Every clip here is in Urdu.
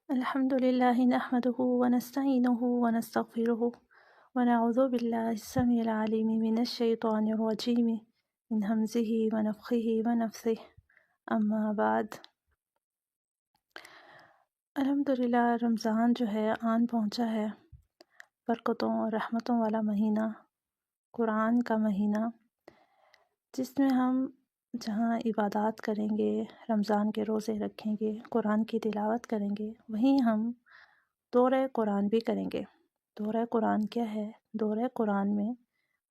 الحمد لله نحمده ونستعينه ونستغفره ونعوذ بالله السميع العليم من الشيطان الرجيم من همزه ونفخه ونفثه اما بعد۔ الحمدللہ رمضان جو ہے آن پہنچا ہے، برکتوں اور رحمتوں والا مہینہ، قرآن کا مہینہ، جس میں ہم جہاں عبادات کریں گے، رمضان کے روزے رکھیں گے، قرآن کی تلاوت کریں گے، وہیں ہم دورہ قرآن بھی کریں گے۔ دورہ قرآن کیا ہے؟ دورہ قرآن میں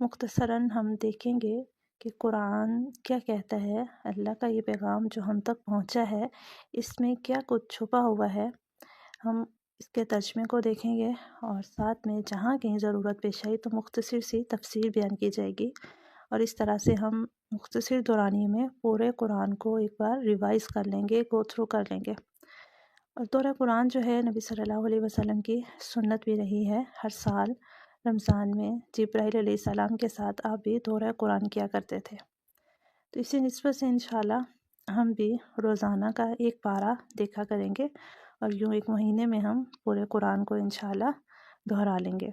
مختصراً ہم دیکھیں گے کہ قرآن کیا کہتا ہے، اللہ کا یہ پیغام جو ہم تک پہنچا ہے اس میں کیا کچھ چھپا ہوا ہے، ہم اس کے ترجمے کو دیکھیں گے، اور ساتھ میں جہاں کہیں ضرورت پیش آئی تو مختصر سی تفسیر بیان کی جائے گی، اور اس طرح سے ہم مختصر دورانی میں پورے قرآن کو ایک بار ریوائز کر لیں گے، گو تھرو کر لیں گے۔ اور دورہ قرآن جو ہے نبی صلی اللہ علیہ وسلم کی سنت بھی رہی ہے، ہر سال رمضان میں جبرائیل علیہ السلام کے ساتھ آپ بھی دورہ قرآن کیا کرتے تھے۔ تو اسی نسبت سے انشاءاللہ ہم بھی روزانہ کا ایک پارہ دیکھا کریں گے، اور یوں ایک مہینے میں ہم پورے قرآن کو انشاءاللہ دہرا لیں گے۔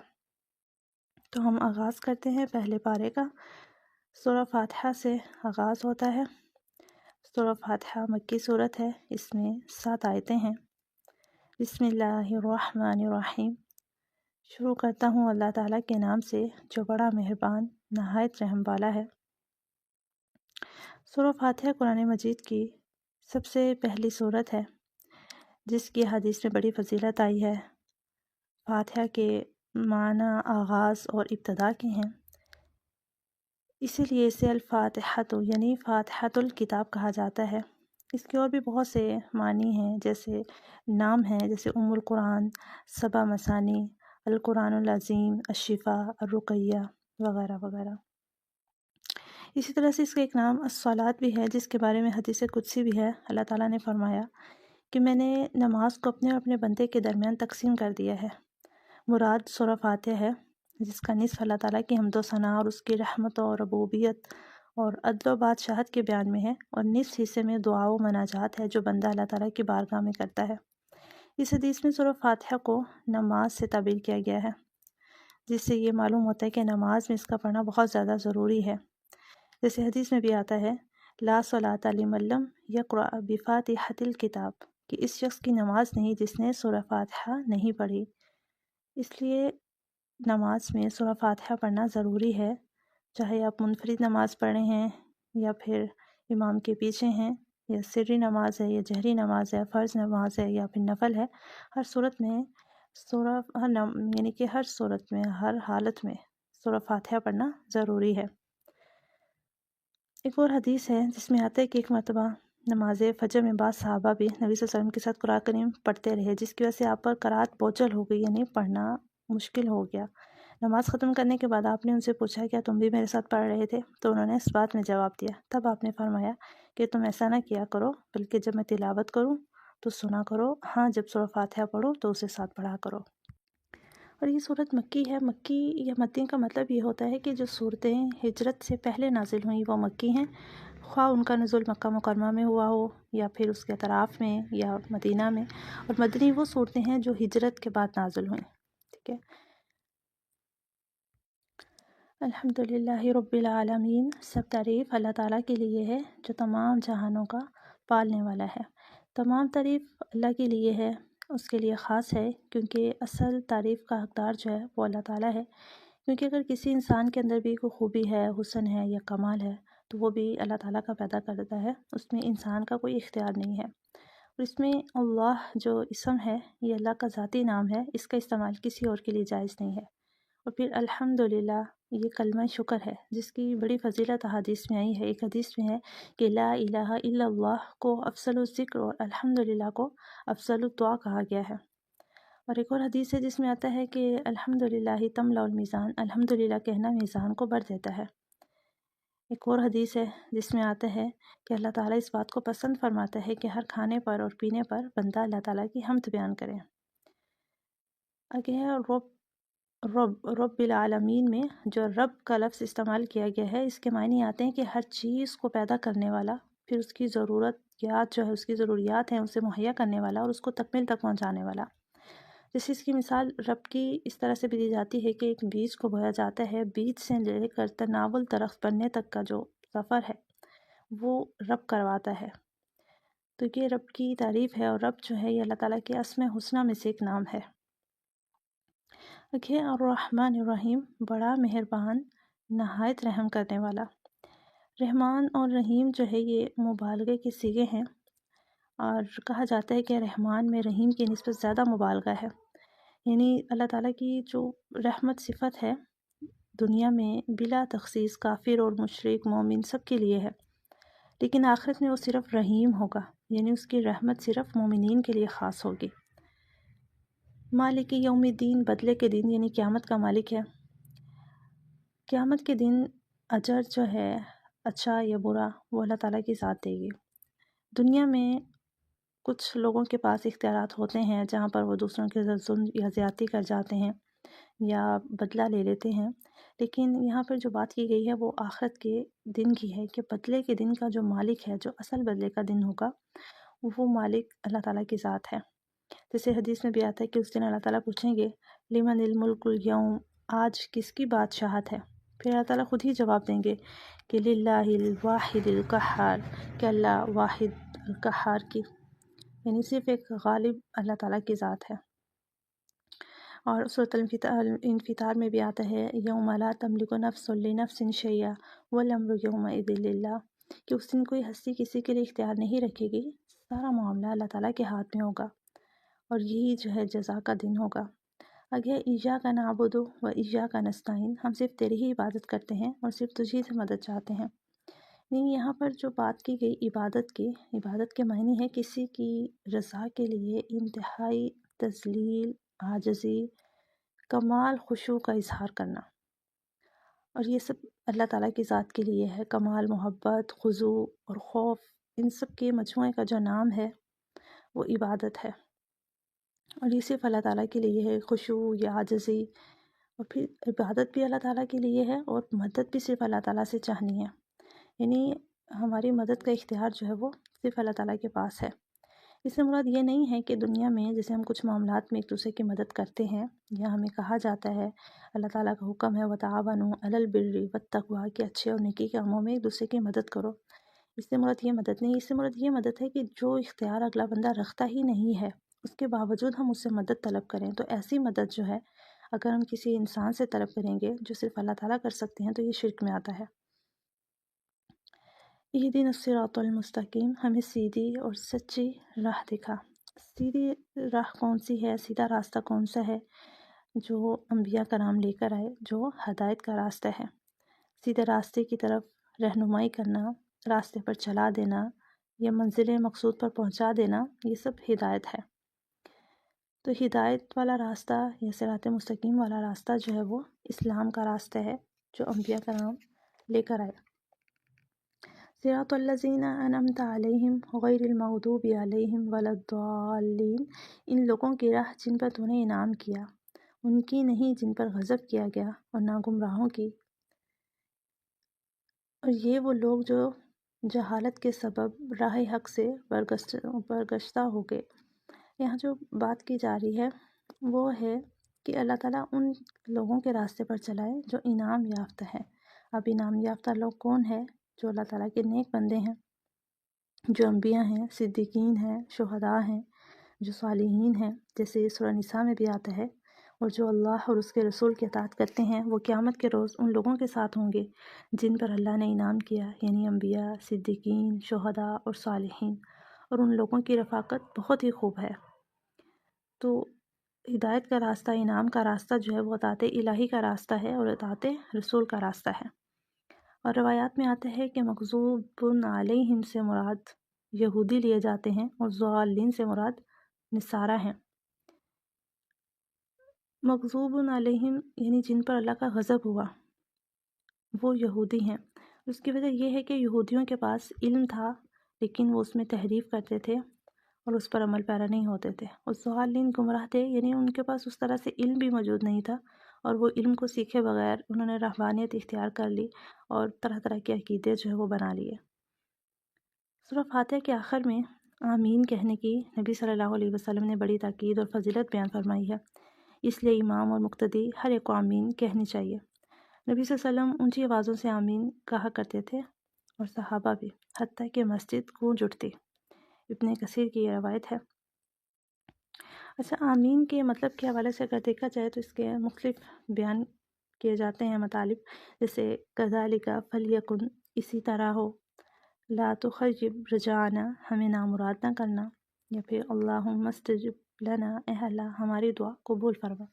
تو ہم آغاز کرتے ہیں پہلے پارے کا۔ سورہ فاتحہ سے آغاز ہوتا ہے۔ سورہ فاتحہ مکی صورت ہے، اس میں 7 آیتیں ہیں۔ بسم اللہ الرحمن الرحیم۔ شروع کرتا ہوں اللہ تعالیٰ کے نام سے جو بڑا مہربان نہایت رحم والا ہے۔ سورہ فاتحہ قرآن مجید کی سب سے پہلی صورت ہے، جس کی حدیث میں بڑی فضیلت آئی ہے۔ فاتحہ کے معنی آغاز اور ابتدا کے ہیں، اسی لیے اسے الفاتحۃ یعنی فاتحۃ الکتاب کہا جاتا ہے۔ اس کے اور بھی بہت سے معنی ہیں، جیسے نام ہیں، جیسے ام القرآن، سبع مثانی، القرآن العظیم، الشفا، الرقیہ وغیرہ وغیرہ۔ اسی طرح سے اس کا ایک نام الصلاۃ بھی ہے، جس کے بارے میں حدیث قدسی بھی ہے۔ اللہ تعالیٰ نے فرمایا کہ میں نے نماز کو اپنے اور اپنے بندے کے درمیان تقسیم کر دیا ہے۔ مراد سورہ فاتحہ ہے، جس کا نصف اللہ تعالیٰ کی حمد و ثنا اور اس کی رحمت اور ربوبیت اور عدل و بادشاہت کے بیان میں ہے، اور نصف حصے میں دعا و مناجات ہے جو بندہ اللہ تعالیٰ کی بارگاہ میں کرتا ہے۔ اس حدیث میں سورہ فاتحہ کو نماز سے تعبیر کیا گیا ہے، جس سے یہ معلوم ہوتا ہے کہ نماز میں اس کا پڑھنا بہت زیادہ ضروری ہے۔ جیسے حدیث میں بھی آتا ہے لا صلاۃ لمن لم یقرأ بفاتحۃ الکتاب، کہ اس شخص کی نماز نہیں جس نے سورہ فاتحہ نہیں پڑھی۔ اس لیے نماز میں سورہ فاتحہ پڑھنا ضروری ہے، چاہے آپ منفرد نماز پڑھ رہے ہیں یا پھر امام کے پیچھے ہیں، یا سری نماز ہے یا جہری نماز ہے، فرض نماز ہے یا پھر نفل ہے، ہر صورت میں یعنی کہ ہر صورت میں، ہر حالت میں سورہ فاتحہ پڑھنا ضروری ہے۔ ایک اور حدیث ہے جس میں آتا ہے کہ ایک مرتبہ نماز فجر میں بعض صحابہ بھی نبی صلی اللہ علیہ وسلم کے ساتھ قرآن کریم پڑھتے رہے، جس کی وجہ سے آپ پر قرات بوجھل ہو گئی، یعنی پڑھنا مشکل ہو گیا۔ نماز ختم کرنے کے بعد آپ نے ان سے پوچھا کیا تم بھی میرے ساتھ پڑھ رہے تھے؟ تو انہوں نے اس بات میں جواب دیا۔ تب آپ نے فرمایا کہ تم ایسا نہ کیا کرو، بلکہ جب میں تلاوت کروں تو سنا کرو، ہاں جب سورہ فاتحہ پڑھو تو اسے ساتھ پڑھا کرو۔ اور یہ صورت مکی ہے۔ مکی یا مدنی کا مطلب یہ ہوتا ہے کہ جو صورتیں ہجرت سے پہلے نازل ہوئیں وہ مکی ہیں، خواہ ان کا نزول مکہ مکرمہ میں ہوا ہو یا پھر اس کے اطراف میں یا مدینہ میں، اور مدنی وہ صورتیں ہیں جو ہجرت کے بعد نازل ہوئیں۔ ٹھیک ہے۔ الحمدللہ رب العالمین، سب تعریف اللہ تعالیٰ کے لیے ہے جو تمام جہانوں کا پالنے والا ہے۔ تمام تعریف اللہ کے لیے ہے، اس کے لیے خاص ہے، کیونکہ اصل تعریف کا حقدار جو ہے وہ اللہ تعالیٰ ہے۔ کیونکہ اگر کسی انسان کے اندر بھی کوئی خوبی ہے، حسن ہے یا کمال ہے تو وہ بھی اللہ تعالیٰ کا پیدا کرتا ہے، اس میں انسان کا کوئی اختیار نہیں ہے۔ اور اس میں اللہ جو اسم ہے یہ اللہ کا ذاتی نام ہے، اس کا استعمال کسی اور کے لیے جائز نہیں ہے۔ اور پھر الحمدللہ یہ کلمہ شکر ہے، جس کی بڑی فضیلت حدیث میں آئی ہے۔ ایک حدیث میں ہے کہ لا الہ الا اللہ کو افضل الذکر اور الحمدللہ کو افضل الدعا کہا گیا ہے۔ اور ایک اور حدیث ہے جس میں آتا ہے کہ الحمدللہ تملأ المیزان، الحمدللہ کہنا میزان کو بھر دیتا ہے۔ ایک اور حدیث ہے جس میں آتا ہے کہ اللہ تعالیٰ اس بات کو پسند فرماتا ہے کہ ہر کھانے پر اور پینے پر بندہ اللہ تعالیٰ کی حمد بیان کرے۔ آگے ہے رب العالمین میں جو رب کا لفظ استعمال کیا گیا ہے، اس کے معنی آتے ہیں کہ ہر چیز کو پیدا کرنے والا، پھر اس کی ضروریات جو ہے اس کی ضروریات ہیں اسے مہیا کرنے والا اور اس کو تکمیل تک پہنچانے والا۔ جیسے اس کی مثال رب کی اس طرح سے بھی دی جاتی ہے کہ ایک بیج کو بویا جاتا ہے، بیج سے لے کر تناول درخت بننے تک کا جو سفر ہے وہ رب کرواتا ہے۔ تو یہ رب کی تعریف ہے، اور رب جو ہے یہ اللہ تعالیٰ کے اسماء الحسنی میں سے ایک نام ہے۔ دیکھیے الرحمن الرحیم، بڑا مہربان، نہایت رحم کرنے والا۔ رحمان اور رحیم جو ہے یہ مبالغے کے صیغے ہیں، اور کہا جاتا ہے کہ رحمان میں رحیم کی نسبت زیادہ مبالغہ ہے، یعنی اللہ تعالیٰ کی جو رحمت صفت ہے دنیا میں بلا تخصیص کافر اور مشرک مومن سب کے لیے ہے، لیکن آخرت میں وہ صرف رحیم ہوگا، یعنی اس کی رحمت صرف مومنین کے لیے خاص ہوگی۔ مالک یوم الدین، بدلے کے دن، یعنی قیامت کا مالک ہے۔ قیامت کے دن اجر جو ہے اچھا یا برا وہ اللہ تعالیٰ کی ذات دے گی۔ دنیا میں کچھ لوگوں کے پاس اختیارات ہوتے ہیں جہاں پر وہ دوسروں کے ظلم یا زیادتی کر جاتے ہیں یا بدلہ لے لیتے ہیں، لیکن یہاں پر جو بات کی گئی ہے وہ آخرت کے دن کی ہے کہ بدلے کے دن کا جو مالک ہے، جو اصل بدلے کا دن ہوگا، وہ مالک اللہ تعالیٰ کی ذات ہے۔ جیسے حدیث میں بھی آتا ہے کہ اس دن اللہ تعالیٰ پوچھیں گے لمن الملک اليوم، آج کس کی بادشاہت ہے؟ پھر اللہ تعالیٰ خود ہی جواب دیں گے کہ للہ الواحد القہار، کہ اللہ واحد القہار کی، یعنی صرف ایک غالب اللہ تعالیٰ کی ذات ہے۔ اور سورۃ الانفطار میں بھی آتا ہے یوم لا تملک نفس لنفس شیئا والامر یومئذ للہ، کہ اس دن کوئی ہستی کسی کے لیے اختیار نہیں رکھے گی، سارا معاملہ اللہ تعالیٰ کے ہاتھ میں ہوگا، اور یہی جو ہے جزا کا دن ہوگا۔ اگر ایاک نعبد و ایاک نستعین، ہم صرف تیری ہی عبادت کرتے ہیں اور صرف تجھی سے مدد چاہتے ہیں۔ نہیں، یہاں پر جو بات کی گئی عبادت کے معنی ہے کسی کی رضا کے لیے انتہائی تذلیل، عاجزی، کمال خشوع کا اظہار کرنا، اور یہ سب اللہ تعالیٰ کی ذات کے لیے ہے۔ کمال محبت، خضوع اور خوف، ان سب کے مجموعے کا جو نام ہے وہ عبادت ہے، اور یہ صرف اللہ تعالیٰ کے لیے ہے۔ خشوع یا عاجزی، اور پھر عبادت بھی اللہ تعالیٰ کے لیے ہے، اور مدد بھی صرف اللہ تعالیٰ سے چاہنی ہے، یعنی ہماری مدد کا اختیار جو ہے وہ صرف اللہ تعالیٰ کے پاس ہے۔ اس سے مراد یہ نہیں ہے کہ دنیا میں جیسے ہم کچھ معاملات میں ایک دوسرے کی مدد کرتے ہیں، یا ہمیں کہا جاتا ہے، اللہ تعالیٰ کا حکم ہے وَتَعَاوَنُوا عَلَى الْبِرِّ وَالتَّقْوَىٰ، کہ اچھے اور نیکی کے کاموں میں ایک دوسرے کی مدد کرو۔ اس سے مراد یہ مدد نہیں، اس سے مراد یہ مدد ہے کہ جو اختیار اگلا بندہ رکھتا ہی نہیں ہے، اس کے باوجود ہم اس سے مدد طلب کریں، تو ایسی مدد جو ہے اگر ہم کسی انسان سے طلب کریں گے جو صرف اللہ تعالیٰ کر سکتے ہیں، تو یہ شرک میں آتا ہے۔ اہدنا الصراط المستقیم، ہمیں سیدھی اور سچی راہ دکھا۔ سیدھی راہ کون سی ہے، سیدھا راستہ کون سا ہے؟ جو انبیاء کرام لے کر آئے، جو ہدایت کا راستہ ہے۔ سیدھے راستے کی طرف رہنمائی کرنا، راستے پر چلا دینا یا منزل مقصود پر پہنچا دینا، یہ سب ہدایت ہے۔ تو ہدایت والا راستہ یا صراط مستقیم والا راستہ جو ہے وہ اسلام کا راستہ ہے جو انبیاء کرام لے کر آئے۔ صراط الذین انعمت علیہم غیر المغضوب علیہم ولا الضالین، ان لوگوں کی راہ جن پر تو نے انعام کیا، ان کی نہیں جن پر غضب کیا گیا، اور نہ گمراہوں کی۔ اور یہ وہ لوگ جو جہالت کے سبب راہ حق سے برگشتہ ہو گئے۔ یہاں جو بات کی جا رہی ہے وہ ہے کہ اللہ تعالیٰ ان لوگوں کے راستے پر چلائے جو انعام یافتہ ہیں۔ اب انعام یافتہ لوگ کون ہیں؟ جو اللہ تعالیٰ کے نیک بندے ہیں، جو انبیاء ہیں، صدیقین ہیں، شہداء ہیں، جو صالحین ہیں، جیسے سورہ نساء میں بھی آتا ہے، اور جو اللہ اور اس کے رسول کی اطاعت کرتے ہیں وہ قیامت کے روز ان لوگوں کے ساتھ ہوں گے جن پر اللہ نے انعام کیا، یعنی انبیاء، صدیقین، شہداء اور صالحین، اور ان لوگوں کی رفاقت بہت ہی خوب ہے۔ تو ہدایت کا راستہ، انعام کا راستہ جو ہے وہ اطاعت الہی کا راستہ ہے اور اطاعت رسول کا راستہ ہے۔ اور روایات میں آتا ہے کہ مغضوب علیہم سے مراد یہودی لیے جاتے ہیں، اور ضالین سے مراد نصارہ ہیں۔ مغضوب علیہم یعنی جن پر اللہ کا غضب ہوا، وہ یہودی ہیں۔ اس کی وجہ یہ ہے کہ یہودیوں کے پاس علم تھا لیکن وہ اس میں تحریف کرتے تھے اور اس پر عمل پیرا نہیں ہوتے تھے، اور ضالین گمراہ تھے، یعنی ان کے پاس اس طرح سے علم بھی موجود نہیں تھا، اور وہ علم کو سیکھے بغیر انہوں نے رہبانیت اختیار کر لی اور طرح طرح کے عقیدے جو ہے وہ بنا لیے۔ سورہ فاتحہ کے آخر میں آمین کہنے کی نبی صلی اللہ علیہ وسلم نے بڑی تاکید اور فضیلت بیان فرمائی ہے، اس لیے امام اور مقتدی ہر ایک کو آمین کہنی چاہیے۔ نبی صلی اللہ علیہ وسلم اونچی آوازوں سے آمین کہا کرتے تھے اور صحابہ بھی، حتیٰ کہ مسجد گونج اٹھتی۔ ابن کثیر کی یہ روایت ہے۔ اچھا، آمین کے مطلب کے حوالے سے اگر دیکھا جائے تو اس کے مختلف بیان کیے جاتے ہیں مطالب، جیسے کذالک فلیکن، اسی طرح ہو، لا تخیب رجعنا، ہمیں نامراد نہ کرنا، یا پھر اللہم استجب لنا، اے اللہ ہماری دعا قبول فرما۔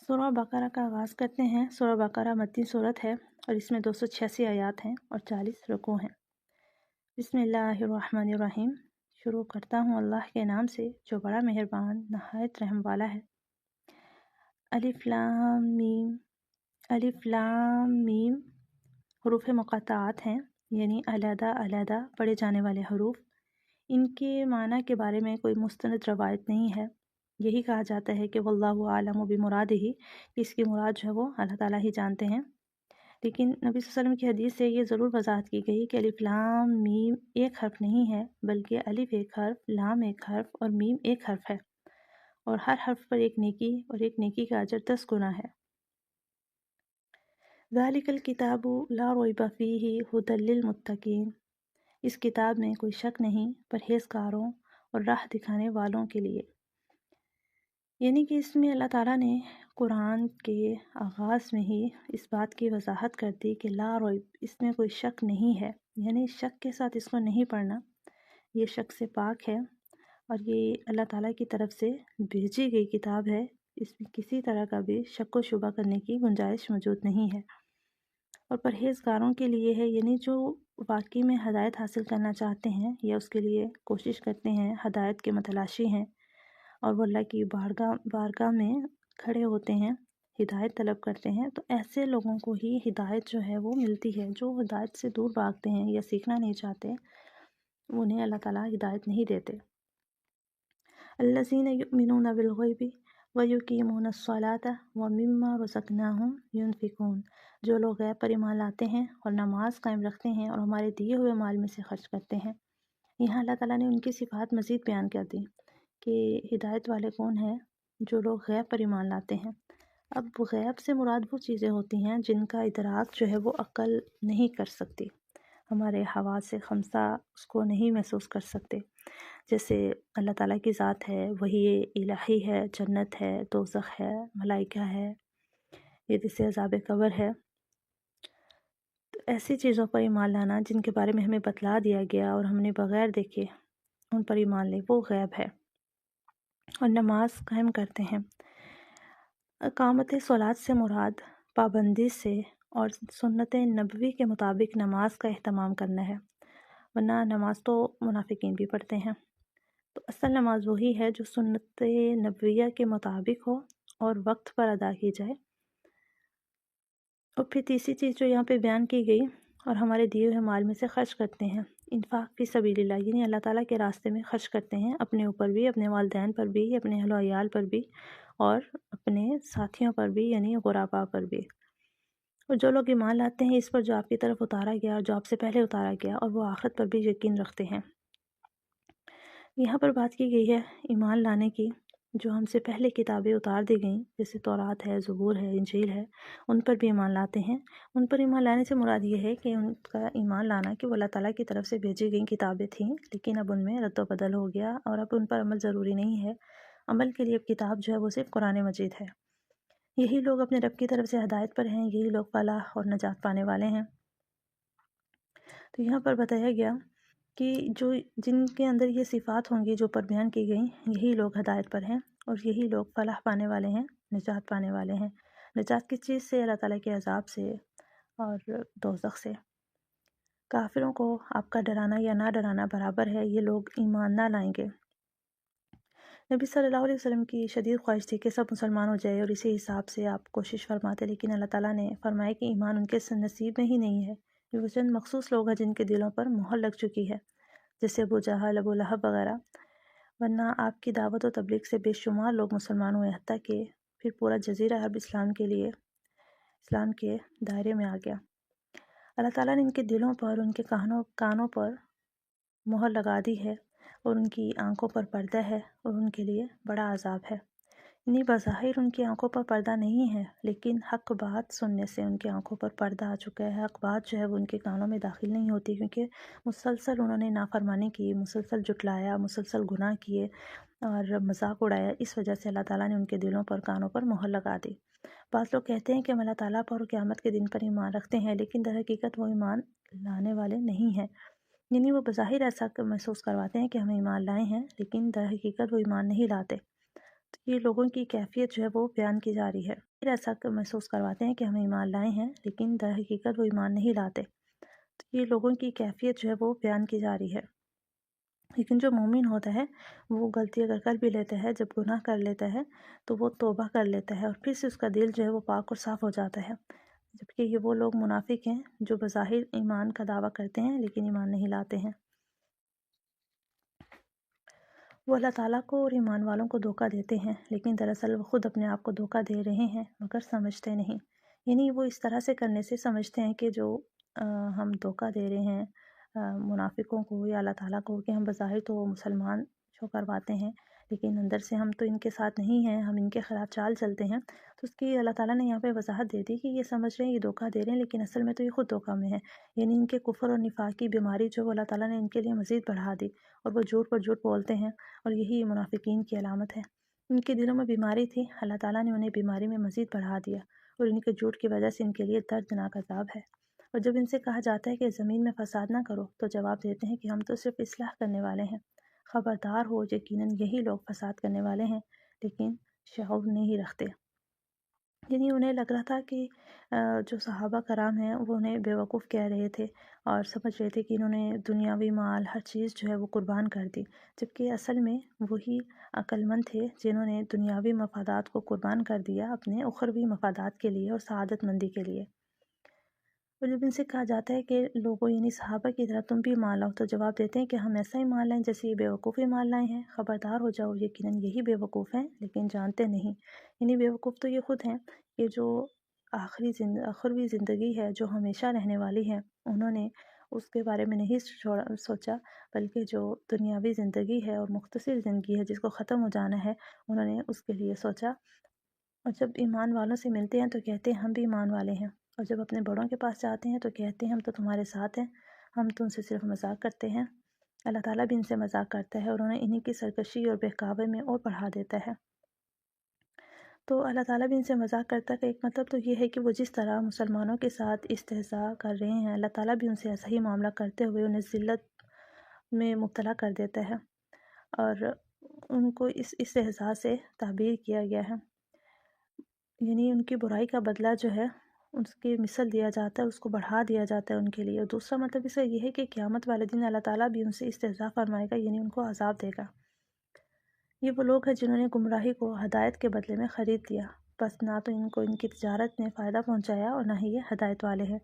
سورہ بقرہ کا آغاز کرتے ہیں۔ سورہ بقرہ مدنی سورت ہے اور اس میں 286 آیات ہیں اور 40 رکوع ہیں۔ بسم اللہ الرحمن الرحیم، شروع کرتا ہوں اللہ کے نام سے جو بڑا مہربان نہایت رحم والا ہے۔ الف لام میم، الف لام میم حروف مقطعات ہیں، یعنی علیحدہ علیحدہ پڑھے جانے والے حروف۔ ان کے معنی کے بارے میں کوئی مستند روایت نہیں ہے۔ یہی کہا جاتا ہے کہ واللہ عالم بمرادہ، کہ اس کی مراد جو ہے وہ اللہ تعالیٰ ہی جانتے ہیں، لیکن نبی صلی اللہ علیہ وسلم کی حدیث سے یہ ضرور وضاحت کی گئی کہ الف لام میم ایک حرف نہیں ہے، بلکہ الف ایک حرف، لام ایک حرف اور میم ایک حرف ہے، اور ہر حرف پر ایک نیکی اور ایک نیکی کا اجر 10 گنا ہے۔ ذالک الکتاب لا ریب فیہ ھدی للمتقین، اس کتاب میں کوئی شک نہیں پرہیزگاروں اور راہ دکھانے والوں کے لیے۔ یعنی کہ اس میں اللہ تعالیٰ نے قرآن کے آغاز میں ہی اس بات کی وضاحت کر دی کہ لا ریب، اس میں کوئی شک نہیں ہے، یعنی شک کے ساتھ اس کو نہیں پڑھنا، یہ شک سے پاک ہے، اور یہ اللہ تعالیٰ کی طرف سے بھیجی گئی کتاب ہے، اس میں کسی طرح کا بھی شک و شبہ کرنے کی گنجائش موجود نہیں ہے۔ اور پرہیزگاروں کے لیے ہے، یعنی جو واقعی میں ہدایت حاصل کرنا چاہتے ہیں یا اس کے لیے کوشش کرتے ہیں، ہدایت کے متلاشی ہیں، اور وہ اللہ کی بارگاہ میں کھڑے ہوتے ہیں، ہدایت طلب کرتے ہیں، تو ایسے لوگوں کو ہی ہدایت جو ہے وہ ملتی ہے۔ جو ہدایت سے دور بھاگتے ہیں یا سیکھنا نہیں چاہتے، انہیں اللہ تعالیٰ ہدایت نہیں دیتے۔ الذین یؤمنون بالغیب ویقیمون الصلاۃ ومما رزقناہم ینفقون، جو لوگ غیب پر ایمان لاتے ہیں اور نماز قائم رکھتے ہیں اور ہمارے دیے ہوئے مال میں سے خرچ کرتے ہیں۔ یہاں اللہ تعالیٰ نے ان کی صفات مزید بیان کر دی کہ ہدایت والے کون ہیں، جو لوگ غیب پر ایمان لاتے ہیں۔ اب غیب سے مراد وہ چیزیں ہوتی ہیں جن کا ادراک جو ہے وہ عقل نہیں کر سکتی، ہمارے حواس خمسہ اس کو نہیں محسوس کر سکتے، جیسے اللہ تعالیٰ کی ذات ہے، وحی الہی ہے، جنت ہے، دوزخ ہے، ملائکہ ہے، یہ جیسے عذاب قبر ہے۔ تو ایسی چیزوں پر ایمان لانا جن کے بارے میں ہمیں بتلا دیا گیا اور ہم نے بغیر دیکھے ان پر ایمان لے، وہ غیب ہے۔ اور نماز قائم کرتے ہیں۔ اقامت صلاۃ سے مراد پابندی سے اور سنت نبوی کے مطابق نماز کا اہتمام کرنا ہے، ورنہ نماز تو منافقین بھی پڑھتے ہیں۔ تو اصل نماز وہی ہے جو سنت نبویہ کے مطابق ہو اور وقت پر ادا کی جائے۔ اور پھر تیسری چیز جو یہاں پہ بیان کی گئی، اور ہمارے دیے ہوئے مال میں سے خرچ کرتے ہیں، انفاق فی سبیل اللہ، یعنی اللہ تعالیٰ کے راستے میں خرچ کرتے ہیں، اپنے اوپر بھی، اپنے والدین پر بھی، اپنے اہل و عیال پر بھی، اور اپنے ساتھیوں پر بھی، یعنی غرباء پر بھی۔ اور جو لوگ ایمان لاتے ہیں اس پر جو آپ کی طرف اتارا گیا اور جو آپ سے پہلے اتارا گیا، اور وہ آخرت پر بھی یقین رکھتے ہیں۔ یہاں پر بات کی گئی ہے ایمان لانے کی، جو ہم سے پہلے کتابیں اتار دی گئیں، جیسے تورات ہے، زبور ہے، انجیل ہے، ان پر بھی ایمان لاتے ہیں۔ ان پر ایمان لانے سے مراد یہ ہے کہ ان کا ایمان لانا کہ وہ اللہ تعالیٰ کی طرف سے بھیجی گئی کتابیں تھیں، لیکن اب ان میں رد و بدل ہو گیا اور اب ان پر عمل ضروری نہیں ہے۔ عمل کے لیے اب کتاب جو ہے وہ صرف قرآن مجید ہے۔ یہی لوگ اپنے رب کی طرف سے ہدایت پر ہیں، یہی لوگ فلاح اور نجات پانے والے ہیں۔ تو یہاں پر بتایا گیا کہ جن کے اندر یہ صفات ہوں گی جو پر بیان کی گئیں، یہی لوگ ہدایت پر ہیں اور یہی لوگ فلاح پانے والے ہیں، نجات پانے والے ہیں۔ نجات کس چیز سے؟ اللہ تعالیٰ کے عذاب سے اور دوزخ سے۔ کافروں کو آپ کا ڈرانا یا نہ ڈرانا برابر ہے، یہ لوگ ایمان نہ لائیں گے۔ نبی صلی اللہ علیہ وسلم کی شدید خواہش تھی کہ سب مسلمان ہو جائے اور اسی حساب سے آپ کوشش فرماتے، لیکن اللہ تعالیٰ نے فرمایا کہ ایمان ان کے نصیب میں ہی نہیں ہے۔ یہ وہ چند مخصوص لوگ ہیں جن کے دلوں پر مہر لگ چکی ہے، جیسے ابو جہل، ابو لہب وغیرہ، ورنہ آپ کی دعوت و تبلیغ سے بے شمار لوگ مسلمان ہوئے، حتیٰ کہ پھر پورا جزیرہ عرب اسلام کے دائرے میں آ گیا۔ اللہ تعالیٰ نے ان کے دلوں پر، ان کے کانوں پر مہر لگا دی ہے، اور ان کی آنکھوں پر پردہ ہے، اور ان کے لیے بڑا عذاب ہے۔ یعنی بظاہر ان کی آنکھوں پر پردہ نہیں ہے، لیکن حق بات سننے سے ان کی آنکھوں پر پردہ آ چکا ہے۔ حق بات جو ہے وہ ان کے کانوں میں داخل نہیں ہوتی، کیونکہ مسلسل انہوں نے نافرمانی کی، مسلسل جھٹلایا، مسلسل گناہ کیے اور مذاق اڑایا۔ اس وجہ سے اللہ تعالیٰ نے ان کے دلوں پر، کانوں پر مہر لگا دی۔ بعض لوگ کہتے ہیں کہ ہم اللہ تعالیٰ پر اور قیامت کے دن پر ایمان رکھتے ہیں، لیکن در حقیقت وہ ایمان لانے والے نہیں ہیں۔ یعنی وہ بظاہر ایسا محسوس کرواتے ہیں کہ ہم ایمان لائے ہیں، لیکن در حقیقت وہ ایمان نہیں لاتے۔ تو یہ لوگوں کی کیفیت جو ہے وہ بیان کی جا رہی ہے۔ ایسا محسوس کرواتے ہیں کہ ہم ایمان لائے ہیں، لیکن در حقیقت وہ ایمان نہیں لاتے۔ تو یہ لوگوں کی کیفیت جو ہے وہ بیان کی جا رہی ہے۔ لیکن جو مومن ہوتا ہے وہ غلطی اگر کر بھی لیتا ہے، جب گناہ کر لیتا ہے تو وہ توبہ کر لیتا ہے، اور پھر سے اس کا دل جو ہے وہ پاک اور صاف ہو جاتا ہے۔ جبکہ یہ وہ لوگ منافق ہیں جو بظاہر ایمان کا دعویٰ کرتے ہیں لیکن ایمان نہیں لاتے ہیں۔ وہ اللہ تعالیٰ کو اور ایمان والوں کو دھوکہ دیتے ہیں، لیکن دراصل وہ خود اپنے آپ کو دھوکہ دے رہے ہیں، مگر سمجھتے نہیں۔ یعنی وہ اس طرح سے کرنے سے سمجھتے ہیں کہ جو ہم دھوکہ دے رہے ہیں منافقوں کو یا اللہ تعالیٰ کو، کہ ہم بظاہر تو مسلمان شو کرواتے ہیں، لیکن اندر سے ہم تو ان کے ساتھ نہیں ہیں، ہم ان کے خلاف چال چلتے ہیں۔ تو اس کی اللہ تعالیٰ نے یہاں پہ وضاحت دے دی کہ یہ سمجھ رہے ہیں یہ دھوکہ دے رہے ہیں، لیکن اصل میں تو یہ خود دھوکہ میں ہے۔ یعنی ان کے کفر اور نفاق کی بیماری جو اللہ تعالیٰ نے ان کے لیے مزید بڑھا دی، اور وہ جھوٹ پر جھوٹ بولتے ہیں، اور یہی منافقین کی علامت ہے۔ ان کے دلوں میں بیماری تھی، اللہ تعالیٰ نے انہیں بیماری میں مزید بڑھا دیا، اور ان کے جھوٹ کی وجہ سے ان کے لیے دردناک عذاب ہے۔ اور جب ان سے کہا جاتا ہے کہ زمین میں فساد نہ کرو، تو جواب دیتے ہیں کہ ہم تو صرف اصلاح کرنے والے ہیں۔ خبردار ہو، یقیناً یہی لوگ فساد کرنے والے ہیں، لیکن شعور نہیں رکھتے۔ یعنی انہیں لگ رہا تھا کہ جو صحابہ کرام ہیں وہ انہیں بیوقوف کہہ رہے تھے، اور سمجھ رہے تھے کہ انہوں نے دنیاوی مال، ہر چیز جو ہے وہ قربان کر دی، جبکہ اصل میں وہی عقل مند تھے جنہوں نے دنیاوی مفادات کو قربان کر دیا اپنے اخروی مفادات کے لیے اور سعادت مندی کے لیے۔ اور جب ان سے کہا جاتا ہے کہ لوگوں یعنی صحابہ کی طرح تم بھی مان لاؤ، تو جواب دیتے ہیں کہ ہم ایسا ہی مان لائیں جیسے یہ بیوقوف ہی مان لائے ہیں۔ خبردار ہو جاؤ، یقیناً یہی بیوقوف ہیں لیکن جانتے نہیں۔ یعنی بیوقوف تو یہ خود ہیں کہ جو اخروی زندگی ہے جو ہمیشہ رہنے والی ہے، انہوں نے اس کے بارے میں نہیں سوچا، بلکہ جو دنیاوی زندگی ہے اور مختصر زندگی ہے جس کو ختم ہو جانا ہے، انہوں نے اس کے لیے سوچا۔ اور جب ایمان والوں سے ملتے ہیں تو کہتے ہیں ہم بھی ایمان والے ہیں، اور جب اپنے بڑوں کے پاس جاتے ہیں تو کہتے ہیں ہم تو تمہارے ساتھ ہیں، ہم تو ان سے صرف مذاق کرتے ہیں۔ اللہ تعالیٰ بھی ان سے مذاق کرتا ہے، اور انہیں انہی کی سرکشی اور بہکاوے میں اور بڑھا دیتا ہے۔ تو اللہ تعالیٰ بھی ان سے مذاق کرتا ہے، کہ ایک مطلب تو یہ ہے کہ وہ جس طرح مسلمانوں کے ساتھ استہزاء کر رہے ہیں، اللہ تعالیٰ بھی ان سے ایسا ہی معاملہ کرتے ہوئے انہیں ذلت میں مبتلا کر دیتا ہے، اور ان کو اس استہزاء سے تعبیر کیا گیا ہے۔ یعنی ان کی برائی کا بدلہ جو ہے اس کی مثل دیا جاتا ہے، اس کو بڑھا دیا جاتا ہے ان کے لیے۔ اور دوسرا مطلب اس کا یہ ہے کہ قیامت والے دن اللہ تعالیٰ بھی ان سے استہزاء فرمائے گا، یعنی ان کو عذاب دے گا۔ یہ وہ لوگ ہیں جنہوں نے گمراہی کو ہدایت کے بدلے میں خرید لیا، بس نہ تو ان کو ان کی تجارت نے فائدہ پہنچایا اور نہ ہی یہ ہدایت والے ہیں۔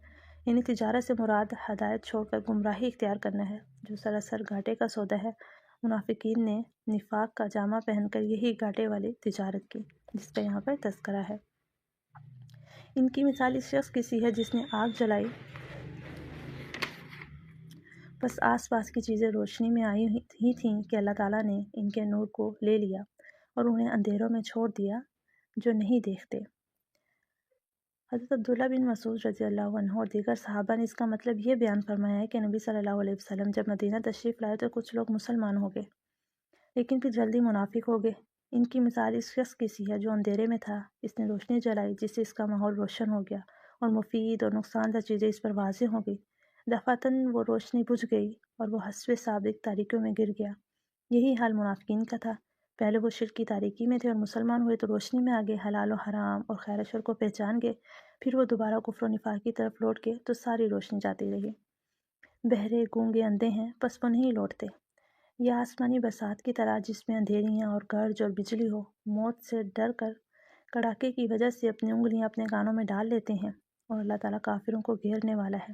یعنی تجارت سے مراد ہدایت چھوڑ کر گمراہی اختیار کرنا ہے، جو سراسر گھاٹے کا سودا ہے۔ منافقین نے نفاق کا جامہ پہن کر یہی گھاٹے والی تجارت کی، جس کا یہاں پر تذکرہ ہے۔ ان کی مثال اس شخص کی سی ہے جس نے آگ جلائی، بس آس پاس کی چیزیں روشنی میں آئی ہی تھیں کہ اللہ تعالیٰ نے ان کے نور کو لے لیا اور انہیں اندھیروں میں چھوڑ دیا جو نہیں دیکھتے۔ حضرت عبداللہ بن مسعود رضی اللہ عنہ اور دیگر صحابہ نے اس کا مطلب یہ بیان فرمایا ہے کہ نبی صلی اللہ علیہ وسلم جب مدینہ تشریف لائے تو کچھ لوگ مسلمان ہو گئے، لیکن پھر جلدی منافق ہو گئے۔ ان کی مثال اس شخص کی سی ہے جو اندھیرے میں تھا، اس نے روشنی جلائی جس سے اس کا ماحول روشن ہو گیا، اور مفید اور نقصان دہ چیزیں اس پر واضح ہو گئی۔ دفعتاً وہ روشنی بجھ گئی اور وہ حسب سابق تاریکیوں میں گر گیا۔ یہی حال منافقین کا تھا، پہلے وہ شرک کی تاریکی میں تھے اور مسلمان ہوئے تو روشنی میں آگے، حلال و حرام اور خیر و شر کو پہچان گئے، پھر وہ دوبارہ کفر و نفاق کی طرف لوٹ گئے تو ساری روشنی جاتی رہی۔ بہرے، گونگے، اندھے ہیں، بس وہ نہیں لوٹتے۔ یہ آسمانی برسات کی طرح جس میں اندھیریاں اور گرج اور بجلی ہو، موت سے ڈر کر کڑاکے کی وجہ سے اپنی انگلیاں اپنے کانوں میں ڈال لیتے ہیں، اور اللہ تعالیٰ کافروں کو گھیرنے والا ہے۔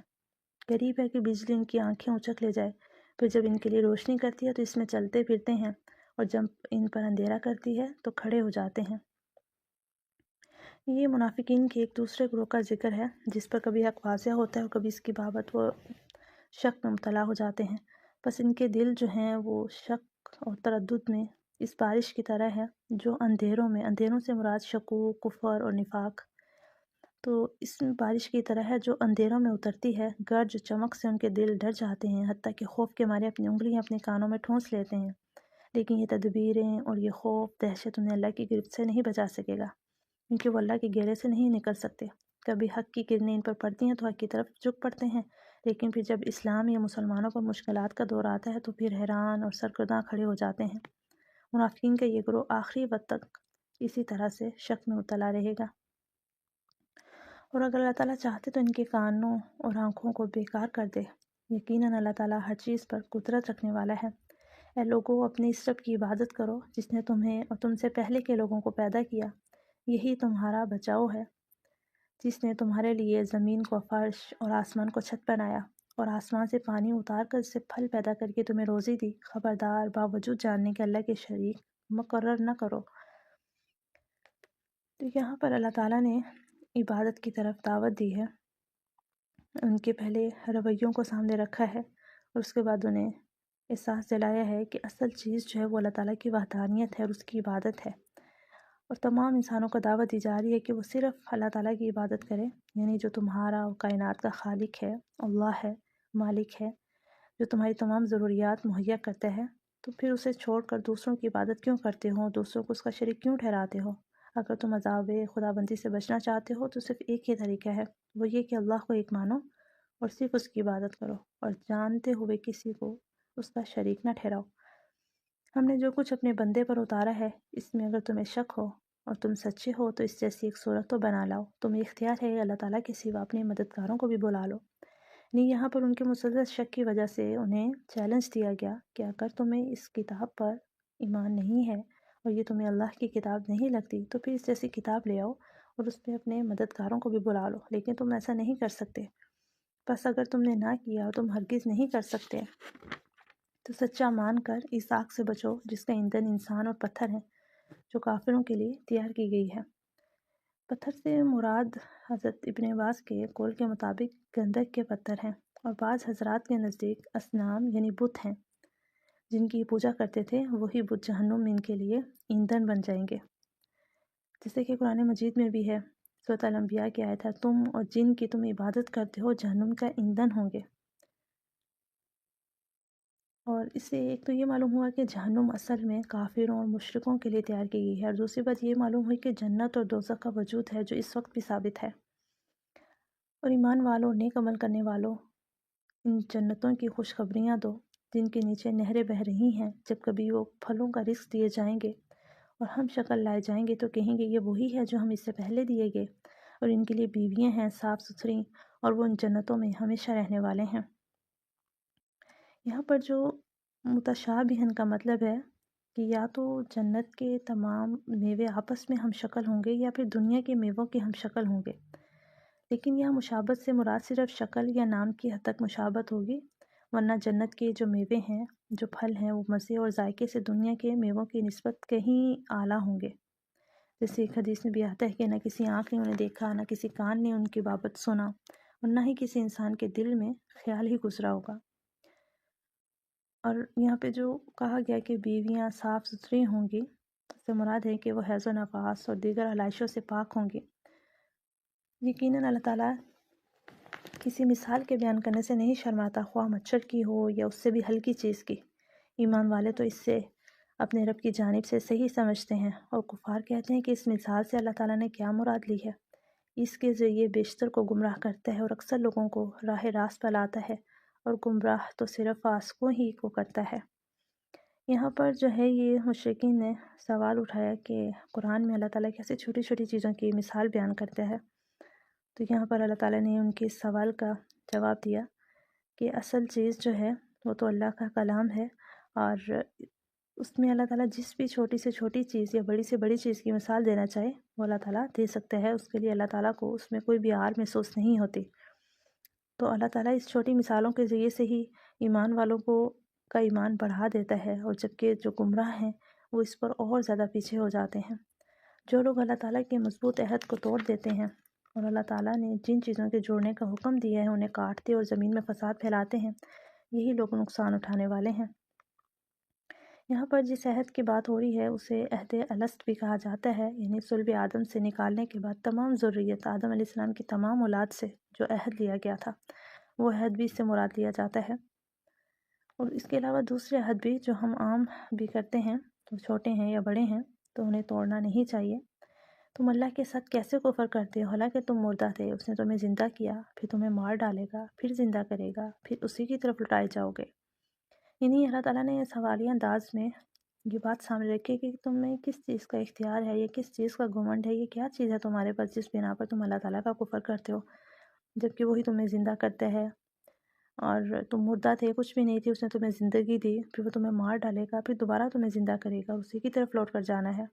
قریب ہے کہ بجلی ان کی آنکھیں اچک لے جائے، پھر جب ان کے لیے روشنی کرتی ہے تو اس میں چلتے پھرتے ہیں، اور جب ان پر اندھیرا کرتی ہے تو کھڑے ہو جاتے ہیں۔ یہ منافقین کے ایک دوسرے گروہ کا ذکر ہے جس پر کبھی حق واضح ہوتا ہے اور کبھی اس کی بابت وہ شک میں مبتلا ہو جاتے ہیں۔ بس ان کے دل جو ہیں وہ شک اور تردد میں اس بارش کی طرح ہے جو اندھیروں سے مراد شکوک، کفر اور نفاق، تو اس بارش کی طرح ہے جو اندھیروں میں اترتی ہے، گرج چمک سے ان کے دل ڈر جاتے ہیں، حتیٰ کہ خوف کے مارے اپنی انگلیاں اپنے کانوں میں ٹھونس لیتے ہیں۔ لیکن یہ تدبیریں اور یہ خوف دہشت انہیں اللہ کی گرفت سے نہیں بچا سکے گا، کیونکہ وہ اللہ کے گھیرے سے نہیں نکل سکتے۔ کبھی حق کی کرنیں ان پر پڑتی ہیں تو حق کی طرف جھک پڑتے ہیں، لیکن پھر جب اسلام یا مسلمانوں پر مشکلات کا دور آتا ہے تو پھر حیران اور سرگرداں کھڑے ہو جاتے ہیں۔ منافقین کا یہ گروہ آخری وقت تک اسی طرح سے شک میں مبتلا رہے گا، اور اگر اللہ تعالیٰ چاہتے تو ان کے کانوں اور آنکھوں کو بیکار کر دے۔ یقیناً اللہ تعالیٰ ہر چیز پر قدرت رکھنے والا ہے۔ اے لوگو، اپنے اس رب کی عبادت کرو جس نے تمہیں اور تم سے پہلے کے لوگوں کو پیدا کیا، یہی تمہارا بچاؤ ہے، جس نے تمہارے لیے زمین کو فرش اور آسمان کو چھت بنایا اور آسمان سے پانی اتار کر اس سے پھل پیدا کر کے تمہیں روزی دی۔ خبردار، باوجود جاننے کے اللہ کے شریک مقرر نہ کرو۔ تو یہاں پر اللہ تعالیٰ نے عبادت کی طرف دعوت دی ہے، ان کے پہلے رویوں کو سامنے رکھا ہے اور اس کے بعد انہیں احساس دلایا ہے کہ اصل چیز جو ہے وہ اللہ تعالیٰ کی وحدانیت ہے اور اس کی عبادت ہے، اور تمام انسانوں کو دعوت دی جا رہی ہے کہ وہ صرف اللہ تعالیٰ کی عبادت کریں، یعنی جو تمہارا اور کائنات کا خالق ہے، اللہ ہے، مالک ہے، جو تمہاری تمام ضروریات مہیا کرتا ہے، تو پھر اسے چھوڑ کر دوسروں کی عبادت کیوں کرتے ہو، دوسروں کو اس کا شریک کیوں ٹھہراتے ہو؟ اگر تم عذاب خدا بندی سے بچنا چاہتے ہو تو صرف ایک ہی طریقہ ہے، وہ یہ کہ اللہ کو ایک مانو اور صرف اس کی عبادت کرو، اور جانتے ہوئے کسی کو اس کا شریک نہ ٹھہراؤ۔ ہم نے جو کچھ اپنے بندے پر اتارا ہے، اس میں اگر تمہیں شک ہو اور تم سچے ہو تو اس جیسی ایک صورت تو بنا لاؤ۔ تمہیں اختیار ہے اللہ تعالیٰ کے سوا اپنے مددگاروں کو بھی بلا لو۔ نہیں، یہاں پر ان کے مسلسل شک کی وجہ سے انہیں چیلنج دیا گیا کہ اگر تمہیں اس کتاب پر ایمان نہیں ہے اور یہ تمہیں اللہ کی کتاب نہیں لگتی تو پھر اس جیسی کتاب لے آؤ اور اس پہ اپنے مددگاروں کو بھی بلا لو، لیکن تم ایسا نہیں کر سکتے۔ بس اگر تم نے نہ کیا اور تم ہرگز نہیں کر سکتے تو سچا مان کر اس آگ سے بچو جس کا ایندھن انسان اور پتھر ہے، جو کافروں کے لیے تیار کی گئی ہے۔ پتھر سے مراد حضرت ابن عباس کے قول کے مطابق گندک کے پتھر ہیں، اور بعض حضرات کے نزدیک اصنام یعنی بت ہیں جن کی پوجا کرتے تھے، وہی بت جہنم میں ان کے لیے ایندھن بن جائیں گے، جیسے کہ قرآن مجید میں بھی ہے، سورۃ الانبیاء کی آیت ہے، تم اور جن کی تم عبادت کرتے ہو جہنم کا ایندھن ہوں گے۔ اور اس سے ایک تو یہ معلوم ہوا کہ جہنم اصل میں کافروں اور مشرکوں کے لیے تیار کی گئی ہے، اور دوسری بات یہ معلوم ہوئی کہ جنت اور دوزخ کا وجود ہے جو اس وقت بھی ثابت ہے، اور ایمان والوں، نیک عمل کرنے والوں، ان جنتوں کی خوشخبریاں دو جن کے نیچے نہریں بہہ رہی ہیں، جب کبھی وہ پھلوں کا رزق دیے جائیں گے اور ہم شکل لائے جائیں گے تو کہیں گے یہ وہی ہے جو ہم اس سے پہلے دیے گئے، اور ان کے لیے بیویاں ہیں صاف ستھری اور وہ ان جنتوں میں ہمیشہ رہنے والے ہیں۔ یہاں پر جو متشابہن کا مطلب ہے کہ یا تو جنت کے تمام میوے آپس میں ہم شکل ہوں گے یا پھر دنیا کے میووں کے ہم شکل ہوں گے، لیکن یہاں مشابہت سے مراد صرف شکل یا نام کی حد تک مشابہت ہوگی، ورنہ جنت کے جو میوے ہیں، جو پھل ہیں، وہ مزے اور ذائقے سے دنیا کے میووں کی نسبت کہیں اعلیٰ ہوں گے۔ جیسے ایک حدیث میں بھی آتا ہے کہ نہ کسی آنکھ نے انہیں دیکھا، نہ کسی کان نے ان کی بابت سنا، اور نہ ہی کسی انسان کے دل میں خیال ہی گزرا ہوگا۔ اور یہاں پہ جو کہا گیا کہ بیویاں صاف ستھری ہوں گی، اس سے مراد ہے کہ وہ حیض و نفاس اور دیگر علائشوں سے پاک ہوں گی۔ یقیناً اللہ تعالیٰ کسی مثال کے بیان کرنے سے نہیں شرماتا، خواہ مچھر کی ہو یا اس سے بھی ہلکی چیز کی۔ ایمان والے تو اس سے اپنے رب کی جانب سے صحیح سمجھتے ہیں، اور کفار کہتے ہیں کہ اس مثال سے اللہ تعالیٰ نے کیا مراد لی ہے؟ اس کے ذریعے بیشتر کو گمراہ کرتا ہے اور اکثر لوگوں کو راہ راست پر لاتا ہے، اور گمراہ تو صرف فاسقوں ہی کو کرتا ہے۔ یہاں پر جو ہے یہ مشرکین نے سوال اٹھایا کہ قرآن میں اللہ تعالیٰ کیسے چھوٹی چھوٹی چیزوں کی مثال بیان کرتا ہے، تو یہاں پر اللہ تعالیٰ نے ان کے اس سوال کا جواب دیا کہ اصل چیز جو ہے وہ تو اللہ کا کلام ہے، اور اس میں اللہ تعالیٰ جس بھی چھوٹی سے چھوٹی چیز یا بڑی سے بڑی چیز کی مثال دینا چاہے وہ اللہ تعالیٰ دے سکتا ہے، اس کے لیے اللہ تعالیٰ کو اس میں کوئی بھی عار محسوس نہیں ہوتی۔ تو اللہ تعالیٰ اس چھوٹی مثالوں کے ذریعے سے ہی ایمان والوں کو کا ایمان بڑھا دیتا ہے، اور جبکہ جو گمراہ ہیں وہ اس پر اور زیادہ پیچھے ہو جاتے ہیں۔ جو لوگ اللہ تعالیٰ کے مضبوط عہد کو توڑ دیتے ہیں اور اللہ تعالیٰ نے جن چیزوں کے جوڑنے کا حکم دیا ہے انہیں کاٹتے اور زمین میں فساد پھیلاتے ہیں، یہی لوگ نقصان اٹھانے والے ہیں۔ یہاں پر جس عہد کی بات ہو رہی ہے اسے عہد الست بھی کہا جاتا ہے، یعنی صلب آدم سے نکالنے کے بعد تمام ذریت آدم علیہ السلام کی تمام اولاد سے جو عہد لیا گیا تھا وہ عہد بھی اس سے مراد لیا جاتا ہے۔ اور اس کے علاوہ دوسرے عہد بھی جو ہم عام بھی کرتے ہیں، تو چھوٹے ہیں یا بڑے ہیں تو انہیں توڑنا نہیں چاہیے۔ تم اللہ کے ساتھ کیسے کفر کرتے ہو حالانکہ تم مردہ تھے، اس نے تمہیں زندہ کیا، پھر تمہیں مار ڈالے گا، پھر زندہ کرے گا، پھر اسی کی طرف لٹائے جاؤ گے۔ یعنی اللہ تعالیٰ نے سوالیہ انداز میں یہ بات سامنے رکھی کہ تمہیں کس چیز کا اختیار ہے، یہ کس چیز کا گھمنڈ ہے، یہ کیا چیز ہے تمہارے پاس جس بنا پر تم اللہ تعالیٰ کا کفر کرتے ہو، جبکہ وہی تمہیں زندہ کرتا ہے اور تم مردہ تھے، کچھ بھی نہیں تھی، اس نے تمہیں زندگی دی، پھر وہ تمہیں مار ڈالے گا، پھر دوبارہ تمہیں زندہ کرے گا، اسی کی طرف لوٹ کر جانا ہے۔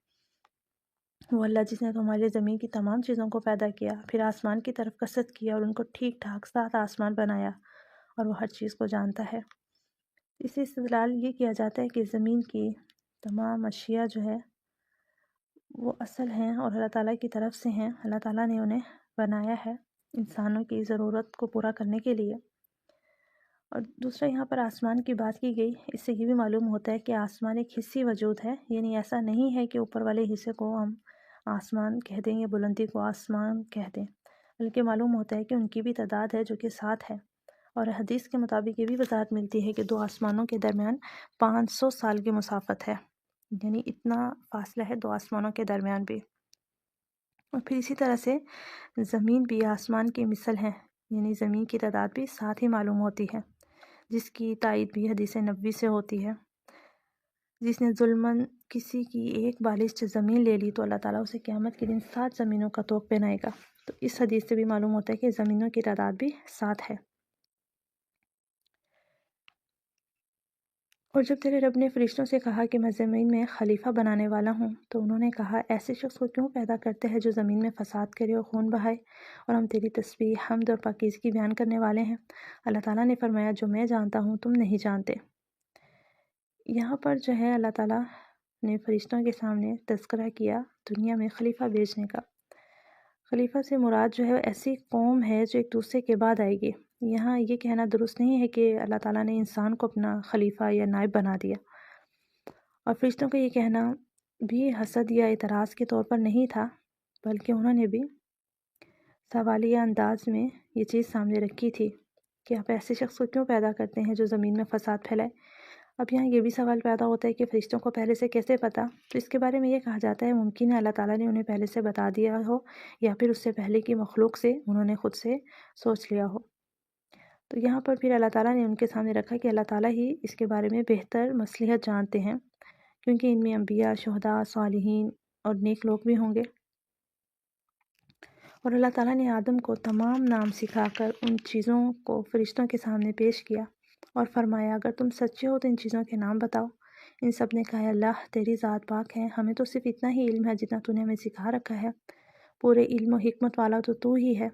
وہ اللہ جس نے تمہارے لیے زمین کی تمام چیزوں کو پیدا کیا، پھر آسمان کی طرف قصد کیا اور ان کو ٹھیک ٹھاک 7 آسمان بنایا، اور وہ ہر چیز کو جانتا ہے۔ اس سے استدلال یہ کیا جاتا ہے کہ زمین کی تمام اشیاء جو ہے وہ اصل ہیں اور اللہ تعالیٰ کی طرف سے ہیں، اللہ تعالیٰ نے انہیں بنایا ہے انسانوں کی ضرورت کو پورا کرنے کے لیے۔ اور دوسرا یہاں پر آسمان کی بات کی گئی، اس سے یہ بھی معلوم ہوتا ہے کہ آسمان ایک حصی وجود ہے، یعنی ایسا نہیں ہے کہ اوپر والے حصے کو ہم آسمان کہہ دیں یا بلندی کو آسمان کہہ دیں، بلکہ معلوم ہوتا ہے کہ ان کی بھی تعداد ہے جو کہ 7 ہے۔ اور حدیث کے مطابق یہ بھی وضاحت ملتی ہے کہ 2 آسمانوں کے درمیان 500 سال کی مسافت ہے، یعنی اتنا فاصلہ ہے 2 آسمانوں کے درمیان بھی۔ اور پھر اسی طرح سے زمین بھی آسمان کی مثل ہے، یعنی زمین کی تعداد بھی 7 ہی معلوم ہوتی ہے، جس کی تائید بھی حدیث نبوی سے ہوتی ہے۔ جس نے ظلماً کسی کی ایک بالشت زمین لے لی تو اللہ تعالیٰ اسے قیامت کے دن 7 زمینوں کا طوق پہنائے گا۔ تو اس حدیث سے بھی معلوم ہوتا ہے کہ زمینوں کی تعداد بھی 7 ہے۔ اور جب تیرے رب نے فرشتوں سے کہا کہ میں زمین میں خلیفہ بنانے والا ہوں، تو انہوں نے کہا ایسے شخص کو کیوں پیدا کرتے ہیں جو زمین میں فساد کرے اور خون بہائے، اور ہم تیری تسبیح، حمد اور پاکیزگی بیان کرنے والے ہیں۔ اللہ تعالیٰ نے فرمایا جو میں جانتا ہوں تم نہیں جانتے۔ یہاں پر جو ہے اللہ تعالیٰ نے فرشتوں کے سامنے تذکرہ کیا دنیا میں خلیفہ بھیجنے کا۔ خلیفہ سے مراد جو ہے ایسی قوم ہے جو ایک دوسرے کے بعد آئے گی۔ یہاں یہ کہنا درست نہیں ہے کہ اللہ تعالیٰ نے انسان کو اپنا خلیفہ یا نائب بنا دیا، اور فرشتوں کا یہ کہنا بھی حسد یا اعتراض کے طور پر نہیں تھا، بلکہ انہوں نے بھی سوالیہ انداز میں یہ چیز سامنے رکھی تھی کہ آپ ایسے شخص کو کیوں پیدا کرتے ہیں جو زمین میں فساد پھیلائے۔ اب یہاں یہ بھی سوال پیدا ہوتا ہے کہ فرشتوں کو پہلے سے کیسے پتہ؟ تو اس کے بارے میں یہ کہا جاتا ہے ممکن ہے اللہ تعالیٰ نے انہیں پہلے سے بتا دیا ہو، یا پھر اس سے پہلے کی مخلوق سے انہوں نے خود سے سوچ لیا ہو۔ تو یہاں پر پھر اللہ تعالیٰ نے ان کے سامنے رکھا کہ اللہ تعالیٰ ہی اس کے بارے میں بہتر مصلحت جانتے ہیں، کیونکہ ان میں انبیاء، شہداء، صالحین اور نیک لوگ بھی ہوں گے۔ اور اللہ تعالیٰ نے آدم کو تمام نام سکھا کر ان چیزوں کو فرشتوں کے سامنے پیش کیا اور فرمایا اگر تم سچے ہو تو ان چیزوں کے نام بتاؤ۔ ان سب نے کہا اللہ تیری ذات پاک ہے، ہمیں تو صرف اتنا ہی علم ہے جتنا تو نے ہمیں سکھا رکھا ہے، پورے علم و حکمت والا تو ہی ہے۔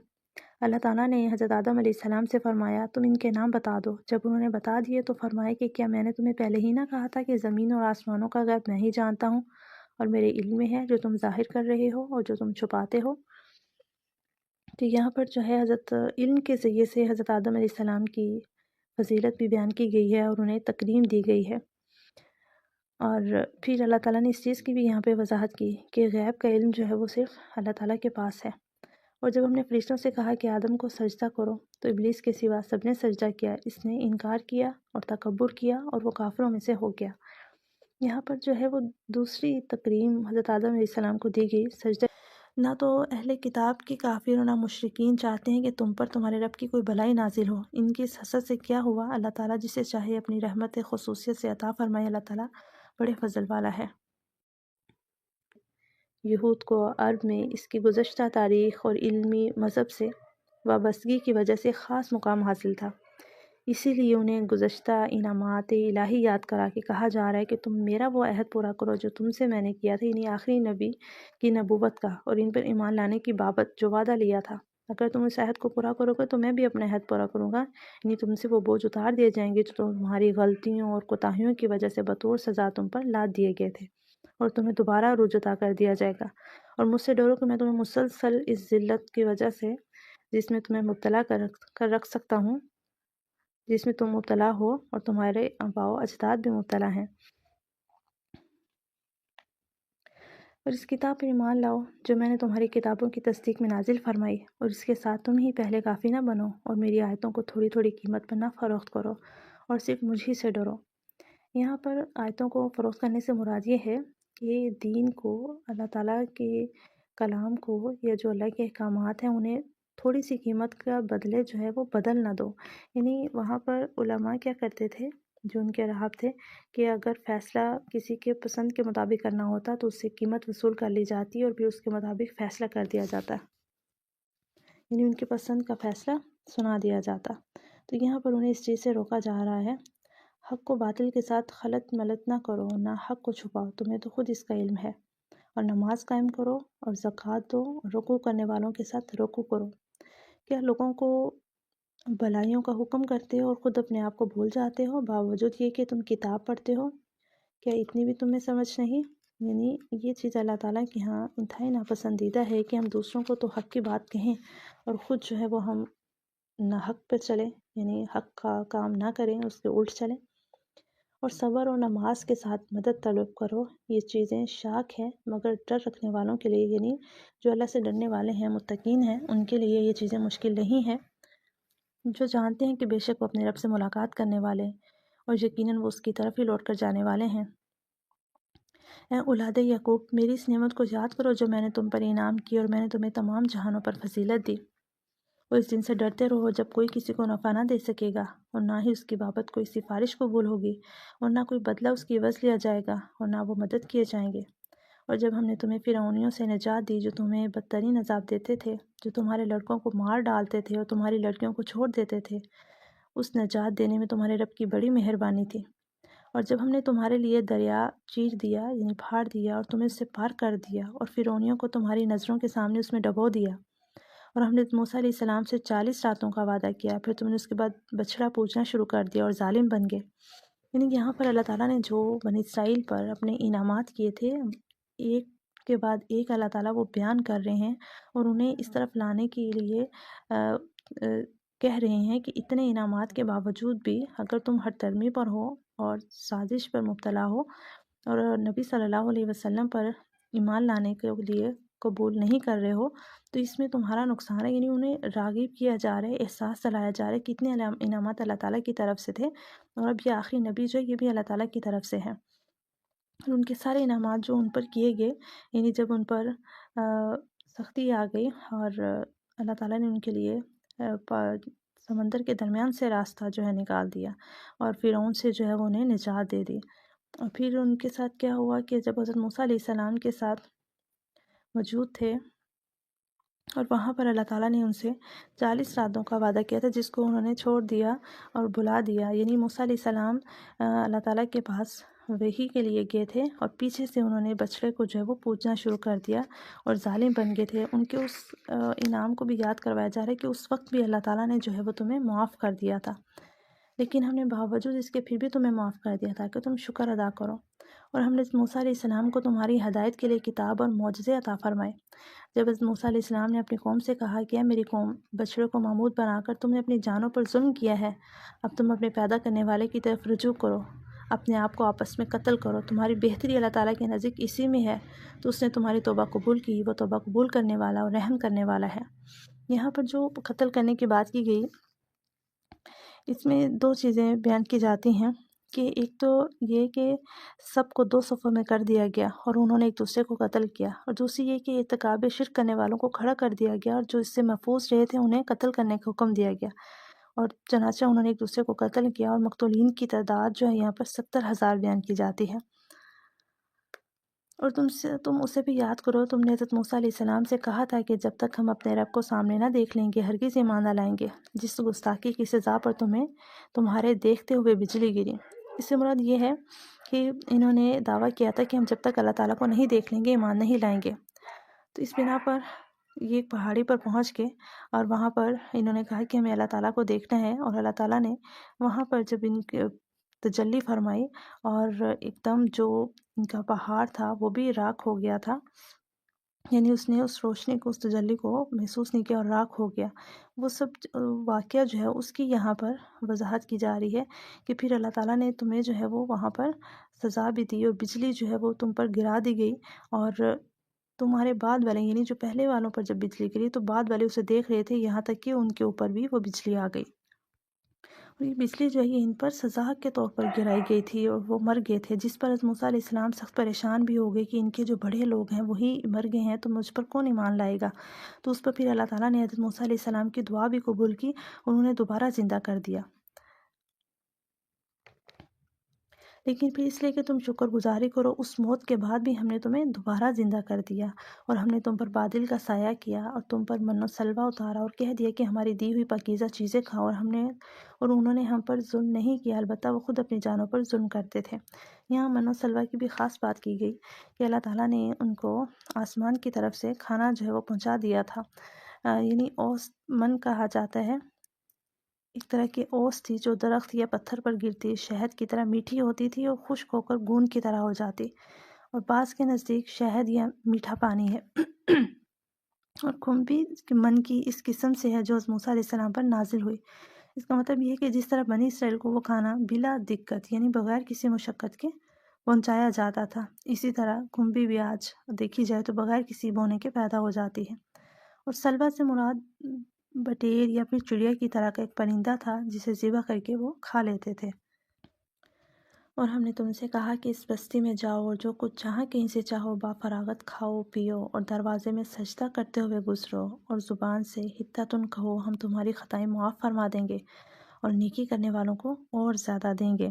اللہ تعالیٰ نے حضرت آدم علیہ السلام سے فرمایا تم ان کے نام بتا دو۔ جب انہوں نے بتا دیے تو فرمایا کہ کیا میں نے تمہیں پہلے ہی نہ کہا تھا کہ زمین اور آسمانوں کا غیب میں ہی جانتا ہوں، اور میرے علم میں ہے جو تم ظاہر کر رہے ہو اور جو تم چھپاتے ہو۔ تو یہاں پر جو ہے حضرت علم کے ذریعے سے حضرت آدم علیہ السلام کی فضیلت بھی بیان کی گئی ہے اور انہیں تکریم دی گئی ہے۔ اور پھر اللہ تعالیٰ نے اس چیز کی بھی یہاں پہ وضاحت کی کہ غیب کا علم جو ہے وہ صرف اللہ تعالیٰ کے پاس ہے۔ اور جب ہم نے فرشتوں سے کہا کہ آدم کو سجدہ کرو تو ابلیس کے سوا سب نے سجدہ کیا، اس نے انکار کیا اور تکبر کیا اور وہ کافروں میں سے ہو گیا۔ یہاں پر جو ہے وہ دوسری تکریم حضرت آدم علیہ السلام کو دی گئی سجدہ۔ نہ تو اہل کتاب کے کافر اور نہ مشرکین چاہتے ہیں کہ تم پر تمہارے رب کی کوئی بلائی نازل ہو۔ ان کی اس حسد سے کیا ہوا؟ اللہ تعالیٰ جسے چاہے اپنی رحمت خصوصیت سے عطا فرمائے، اللہ تعالیٰ بڑے فضل والا ہے۔ یہود کو عرب میں اس کی گزشتہ تاریخ اور علمی مذہب سے وابستگی کی وجہ سے خاص مقام حاصل تھا، اسی لیے انہیں گزشتہ انعامات الہی یاد کرا کے کہا جا رہا ہے کہ تم میرا وہ عہد پورا کرو جو تم سے میں نے کیا تھا، یعنی آخری نبی کی نبوت کا اور ان پر ایمان لانے کی بابت جو وعدہ لیا تھا۔ اگر تم اس عہد کو پورا کرو گے تو میں بھی اپنا عہد پورا کروں گا، یعنی تم سے وہ بوجھ اتار دیے جائیں گے جو تمہاری غلطیوں اور کوتاہیوں کی وجہ سے بطور سزا تم پر لاد دیے گئے تھے۔ اور تمہیں دوبارہ عروج عطا کر دیا جائے گا۔ اور مجھ سے ڈرو کہ میں تمہیں مسلسل اس ذلت کی وجہ سے جس میں تمہیں مبتلا کر رکھ سکتا ہوں، جس میں تم مبتلا ہو اور تمہارے آباء و اجداد بھی مبتلا ہیں، اور اس کتاب پر ایمان لاؤ جو میں نے تمہاری کتابوں کی تصدیق میں نازل فرمائی، اور اس کے ساتھ تم ہی پہلے کافی نہ بنو اور میری آیتوں کو تھوڑی تھوڑی قیمت پر نہ فروخت کرو اور صرف مجھ ہی سے ڈرو۔ یہاں پر آیتوں کو فروخت کرنے سے مراد یہ ہے کہ دین کو، اللہ تعالیٰ کے کلام کو، یا جو اللہ کے احکامات ہیں انہیں تھوڑی سی قیمت کا بدلے جو ہے وہ بدل نہ دو۔ یعنی وہاں پر علماء کیا کرتے تھے، جو ان کے رہاب تھے، کہ اگر فیصلہ کسی کے پسند کے مطابق کرنا ہوتا تو اس سے قیمت وصول کر لی جاتی اور پھر اس کے مطابق فیصلہ کر دیا جاتا، یعنی ان کے پسند کا فیصلہ سنا دیا جاتا۔ تو یہاں پر انہیں اس چیز سے روکا جا رہا ہے، حق کو باطل کے ساتھ خلط ملط نہ کرو، نہ حق کو چھپاؤ، تمہیں تو خود اس کا علم ہے، اور نماز قائم کرو اور زکوٰۃ دو، رکوع کرنے والوں کے ساتھ رکوع کرو۔ کیا لوگوں کو بھلائیوں کا حکم کرتے ہو اور خود اپنے آپ کو بھول جاتے ہو، باوجود یہ کہ تم کتاب پڑھتے ہو؟ کیا اتنی بھی تمہیں سمجھ نہیں؟ یعنی یہ چیز اللہ تعالیٰ کے ہاں انتہائی ناپسندیدہ ہے کہ ہم دوسروں کو تو حق کی بات کہیں اور خود جو ہے وہ ہم نہ حق پہ چلیں، یعنی حق کا کام نہ کریں، اس کے الٹ چلیں۔ اور صبر اور نماز کے ساتھ مدد طلب کرو، یہ چیزیں شاک ہیں مگر ڈر رکھنے والوں کے لیے، یعنی جو اللہ سے ڈرنے والے ہیں، متقین ہیں، ان کے لیے یہ چیزیں مشکل نہیں ہیں، جو جانتے ہیں کہ بے شک وہ اپنے رب سے ملاقات کرنے والے اور یقیناً وہ اس کی طرف ہی لوٹ کر جانے والے ہیں۔ اے اولاد یعقوب، میری اس نعمت کو یاد کرو جو میں نے تم پر انعام کی، اور میں نے تمہیں تمام جہانوں پر فضیلت دی۔ اور اس دن سے ڈرتے رہو جب کوئی کسی کو نفع نہ دے سکے گا اور نہ ہی اس کی بابت کوئی سفارش قبول ہوگی، اور نہ کوئی بدلہ اس کی عوض لیا جائے گا، اور نہ وہ مدد کیے جائیں گے۔ اور جب ہم نے تمہیں فرعونیوں سے نجات دی جو تمہیں بدترین عذاب دیتے تھے، جو تمہارے لڑکوں کو مار ڈالتے تھے اور تمہاری لڑکیوں کو چھوڑ دیتے تھے، اس نجات دینے میں تمہارے رب کی بڑی مہربانی تھی۔ اور جب ہم نے تمہارے لیے دریا چیر دیا، یعنی پھاڑ دیا، اور تمہیں اس سے پار کر دیا، اور فرعونیوں کو تمہاری نظروں کے سامنے اس میں ڈبو دیا، اور ہم نے موسیٰ علیہ السلام سے 40 راتوں کا وعدہ کیا، پھر تم نے اس کے بعد بچھڑا پوجنا شروع کر دیا اور ظالم بن گئے۔ یعنی یہاں پر اللہ تعالیٰ نے جو بنی اسرائیل پر اپنے انعامات کیے تھے، ایک کے بعد ایک اللہ تعالیٰ وہ بیان کر رہے ہیں، اور انہیں اس طرف لانے کے لیے کہہ رہے ہیں کہ اتنے انعامات کے باوجود بھی اگر تم ہٹ درمی پر ہو اور سازش پر مبتلا ہو اور نبی صلی اللہ علیہ وسلم پر ایمان لانے کے لیے قبول نہیں کر رہے ہو، تو اس میں تمہارا نقصان ہے۔ یعنی انہیں راغب کیا جا رہا ہے، احساس دلایا جا رہا ہے کہ اتنے انعامات اللہ تعالیٰ کی طرف سے تھے، اور اب یہ آخری نبی جو ہے یہ بھی اللہ تعالیٰ کی طرف سے ہے، اور ان کے سارے انعامات جو ان پر کیے گئے، یعنی جب ان پر سختی آ گئی اور اللہ تعالیٰ نے ان کے لیے سمندر کے درمیان سے راستہ جو ہے نکال دیا، اور فرعون سے جو ہے وہ انہیں نجات دے دی۔ اور پھر ان کے ساتھ کیا ہوا کہ جب حضرت موسیٰ علیہ السلام کے ساتھ موجود تھے، اور وہاں پر اللہ تعالیٰ نے ان سے 40 راتوں کا وعدہ کیا تھا، جس کو انہوں نے چھوڑ دیا اور بھلا دیا۔ یعنی موسیٰ علیہ السلام اللہ تعالیٰ کے پاس وحی کے لیے گئے تھے، اور پیچھے سے انہوں نے بچڑے کو جو ہے وہ پوجنا شروع کر دیا اور ظالم بن گئے تھے۔ ان کے اس انعام کو بھی یاد کروایا جا رہا ہے کہ اس وقت بھی اللہ تعالیٰ نے جو ہے وہ تمہیں معاف کر دیا تھا، لیکن ہم نے باوجود اس کے پھر بھی تمہیں معاف کر دیا تھا کہ تم شکر ادا کرو۔ اور ہم نے موسیٰ علیہ السلام کو تمہاری ہدایت کے لیے کتاب اور معجزے عطا فرمائے۔ جب حضرت موسیٰ علیہ السلام نے اپنی قوم سے کہا کہ اے میری قوم، بچڑے کو معبود بنا کر تم نے اپنی جانوں پر ظلم کیا ہے، اب تم اپنے پیدا کرنے والے کی طرف رجوع کرو، اپنے آپ کو آپس میں قتل کرو، تمہاری بہتری اللہ تعالیٰ کے نزدیک اسی میں ہے، تو اس نے تمہاری توبہ قبول کی، وہ توبہ قبول کرنے والا اور رحم کرنے والا ہے۔ یہاں پر جو قتل کرنے کی بات کی گئی، اس میں 2 چیزیں بیان کی جاتی ہیں، کہ ایک تو یہ کہ سب کو 2 صفوں میں کر دیا گیا اور انہوں نے ایک دوسرے کو قتل کیا، اور دوسری یہ کہ ارتکاب شرک کرنے والوں کو کھڑا کر دیا گیا، اور جو اس سے محفوظ رہے تھے انہیں قتل کرنے کا حکم دیا گیا، اور چنانچہ انہوں نے ایک دوسرے کو قتل کیا، اور مقتولین کی تعداد جو ہے یہاں پر 70,000 بیان کی جاتی ہے۔ اور تم اسے بھی یاد کرو، تم نے حضرت موسیٰ علیہ السلام سے کہا تھا کہ جب تک ہم اپنے رب کو سامنے نہ دیکھ لیں گے ہرگز ایمان نہ لائیں گے، جس گستاخی کی سزا پر تمہارے دیکھتے ہوئے بجلی گری۔ اس سے مراد یہ ہے کہ انہوں نے دعویٰ کیا تھا کہ ہم جب تک اللہ تعالیٰ کو نہیں دیکھ لیں گے ایمان نہیں لائیں گے، تو اس بنا پر یہ ایک پہاڑی پر پہنچ کے، اور وہاں پر انہوں نے کہا کہ ہمیں اللہ تعالیٰ کو دیکھنا ہے، اور اللہ تعالیٰ نے وہاں پر جب تجلی فرمائی، اور ایک دم جو ان کا پہاڑ تھا وہ بھی راکھ ہو گیا تھا، یعنی اس نے اس روشنی کو، اس تجلی کو محسوس نہیں کیا اور راکھ ہو گیا۔ وہ سب واقعہ جو ہے اس کی یہاں پر وضاحت کی جا رہی ہے کہ پھر اللہ تعالیٰ نے تمہیں جو ہے وہ وہاں پر سزا بھی دی، اور بجلی جو ہے وہ تم پر گرا دی گئی، اور تمہارے بعد والے، یعنی جو پہلے والوں پر جب بجلی گری تو بعد والے اسے دیکھ رہے تھے، یہاں تک کہ ان کے اوپر بھی وہ بجلی آ گئی، اور یہ بجلی جو ہے یہ ان پر سزا کے طور پر گرائی گئی تھی، اور وہ مر گئے تھے، جس پر حضرت موسیٰ علیہ السلام سخت پریشان بھی ہو گئے کہ ان کے جو بڑے لوگ ہیں وہی مر گئے ہیں تو مجھ پر کون ایمان لائے گا۔ تو اس پر پھر اللہ تعالیٰ نے حضرت موسیٰ علیہ السلام کی دعا بھی قبول کی اور انہیں دوبارہ زندہ کر دیا۔ لیکن پھر اس لیے کہ تم شکر گزاری کرو، اس موت کے بعد بھی ہم نے تمہیں دوبارہ زندہ کر دیا، اور ہم نے تم پر بادل کا سایہ کیا اور تم پر من و سلوہ اتارا، اور کہہ دیا کہ ہماری دی ہوئی پاکیزہ چیزیں کھاؤ، اور انہوں نے ہم پر ظلم نہیں کیا، البتہ وہ خود اپنی جانوں پر ظلم کرتے تھے۔ یہاں من و سلوہ کی بھی خاص بات کی گئی کہ اللہ تعالیٰ نے ان کو آسمان کی طرف سے کھانا جو ہے وہ پہنچا دیا تھا، یعنی اوس من کہا جاتا ہے، ایک طرح کی اوس تھی جو درخت یا پتھر پر گرتی، شہد کی طرح میٹھی ہوتی تھی اور خشک ہو کر گون کی طرح ہو جاتی، اور بعض کے نزدیک شہد یا میٹھا پانی ہے، اور کھمبی من کی اس قسم سے ہے جو حضرت موسیٰ علیہ السلام پر نازل ہوئی۔ اس کا مطلب یہ ہے کہ جس طرح بنی اسرائیل کو وہ کھانا بلا دقت، یعنی بغیر کسی مشقت کے پہنچایا جاتا تھا، اسی طرح کھمبی بھی آج دیکھی جائے تو بغیر کسی بونے کے پیدا ہو جاتی ہے۔ اور سلوہ سے مراد بٹیر یا پھر چڑیا کی طرح کا ایک پرندہ تھا جسے ذبح کر کے وہ کھا لیتے تھے۔ اور ہم نے تم سے کہا کہ اس بستی میں جاؤ اور جو کچھ جہاں کہیں سے چاہو با فراغت کھاؤ پیو، اور دروازے میں سجدہ کرتے ہوئے گزرو، اور زبان سے حطتن کہو، ہم تمہاری خطائیں معاف فرما دیں گے اور نیکی کرنے والوں کو اور زیادہ دیں گے۔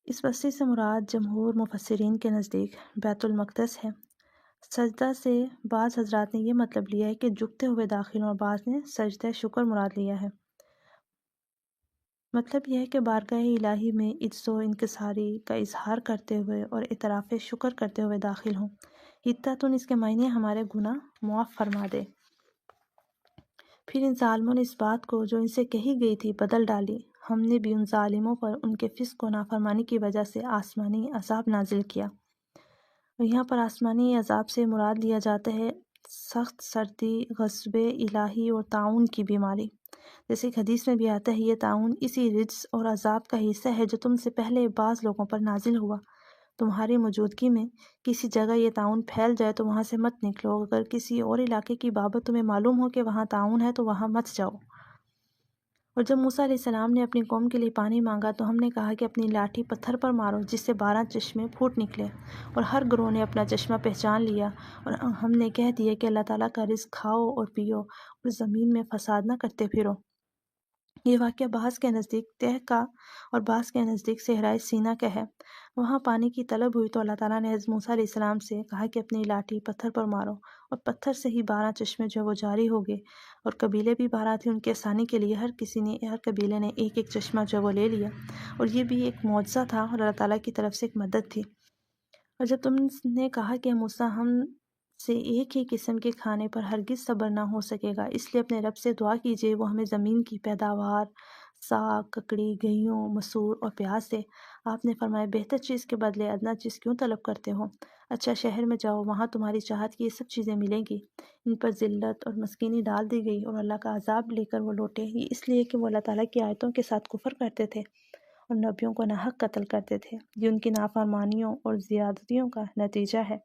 اس بستی سے مراد جمہور مفسرین کے نزدیک بیت المقدس ہے۔ سجدہ سے بعض حضرات نے یہ مطلب لیا ہے کہ جھکتے ہوئے داخل ہوں، اور بعض نے سجدہ شکر مراد لیا ہے۔ مطلب یہ ہے کہ بارگاہ الہی میں عجز و انکساری کا اظہار کرتے ہوئے اور اعتراف شکر کرتے ہوئے داخل ہوں۔ حطتن اس کے معنی ہمارے گناہ معاف فرما دے۔ پھر ان ظالموں نے اس بات کو جو ان سے کہی گئی تھی بدل ڈالی، ہم نے بھی ان ظالموں پر ان کے فسق و نافرمانی کی وجہ سے آسمانی عذاب نازل کیا۔ اور یہاں پر آسمانی عذاب سے مراد لیا جاتا ہے سخت سردی، غضب الہی اور طاعون کی بیماری۔ جیسے ایک حدیث میں بھی آتا ہے، یہ طاعون اسی رجس اور عذاب کا حصہ ہے جو تم سے پہلے بعض لوگوں پر نازل ہوا۔ تمہاری موجودگی میں کسی جگہ یہ طاعون پھیل جائے تو وہاں سے مت نکلو، اگر کسی اور علاقے کی بابت تمہیں معلوم ہو کہ وہاں طاعون ہے تو وہاں مت جاؤ۔ اور جب موسیٰ علیہ السلام نے اپنی قوم کے لیے پانی مانگا تو ہم نے کہا کہ اپنی لاٹھی پتھر پر مارو جس سے 12 چشمے پھوٹ نکلے، اور ہر گروہ نے اپنا چشمہ پہچان لیا، اور ہم نے کہہ دیا کہ اللہ تعالیٰ کا رزق کھاؤ اور پیو اور زمین میں فساد نہ کرتے پھرو۔ یہ واقعہ بعض کے نزدیک تہ کا اور بعض کے نزدیک صحرائے سینا کا ہے۔ وہاں پانی کی طلب ہوئی تو اللہ تعالیٰ نے حضرت موسیٰ علیہ السلام سے کہا کہ اپنی لاٹھی پتھر پر مارو، اور پتھر سے ہی 12 چشمے جو وہ جاری ہو گئے، اور قبیلے بھی 12 تھے، ان کے آسانی کے لیے ہر قبیلے نے ایک ایک چشمہ جو وہ لے لیا، اور یہ بھی ایک معجزہ تھا اور اللہ تعالیٰ کی طرف سے ایک مدد تھی۔ اور جب تم نے کہا کہ موسیٰ ہم سے ایک ہی قسم کے کھانے پر ہرگز صبر نہ ہو سکے گا، اس لیے اپنے رب سے دعا کیجیے وہ ہمیں زمین کی پیداوار، ساگ، ککڑی، گیہوں، مسور اور پیاز دے۔ آپ نے فرمایا بہتر چیز کے بدلے ادنا چیز کیوں طلب کرتے ہو؟ اچھا شہر میں جاؤ، وہاں تمہاری چاہت کی یہ سب چیزیں ملیں گی۔ ان پر ذلت اور مسکینی ڈال دی گئی اور اللہ کا عذاب لے کر وہ لوٹے، یہ اس لیے کہ وہ اللہ تعالیٰ کی آیتوں کے ساتھ کفر کرتے تھے اور نبیوں کو ناحق قتل کرتے تھے۔ یہ ان کی نافرمانیوں اور زیادتیوں کا نتیجہ ہے۔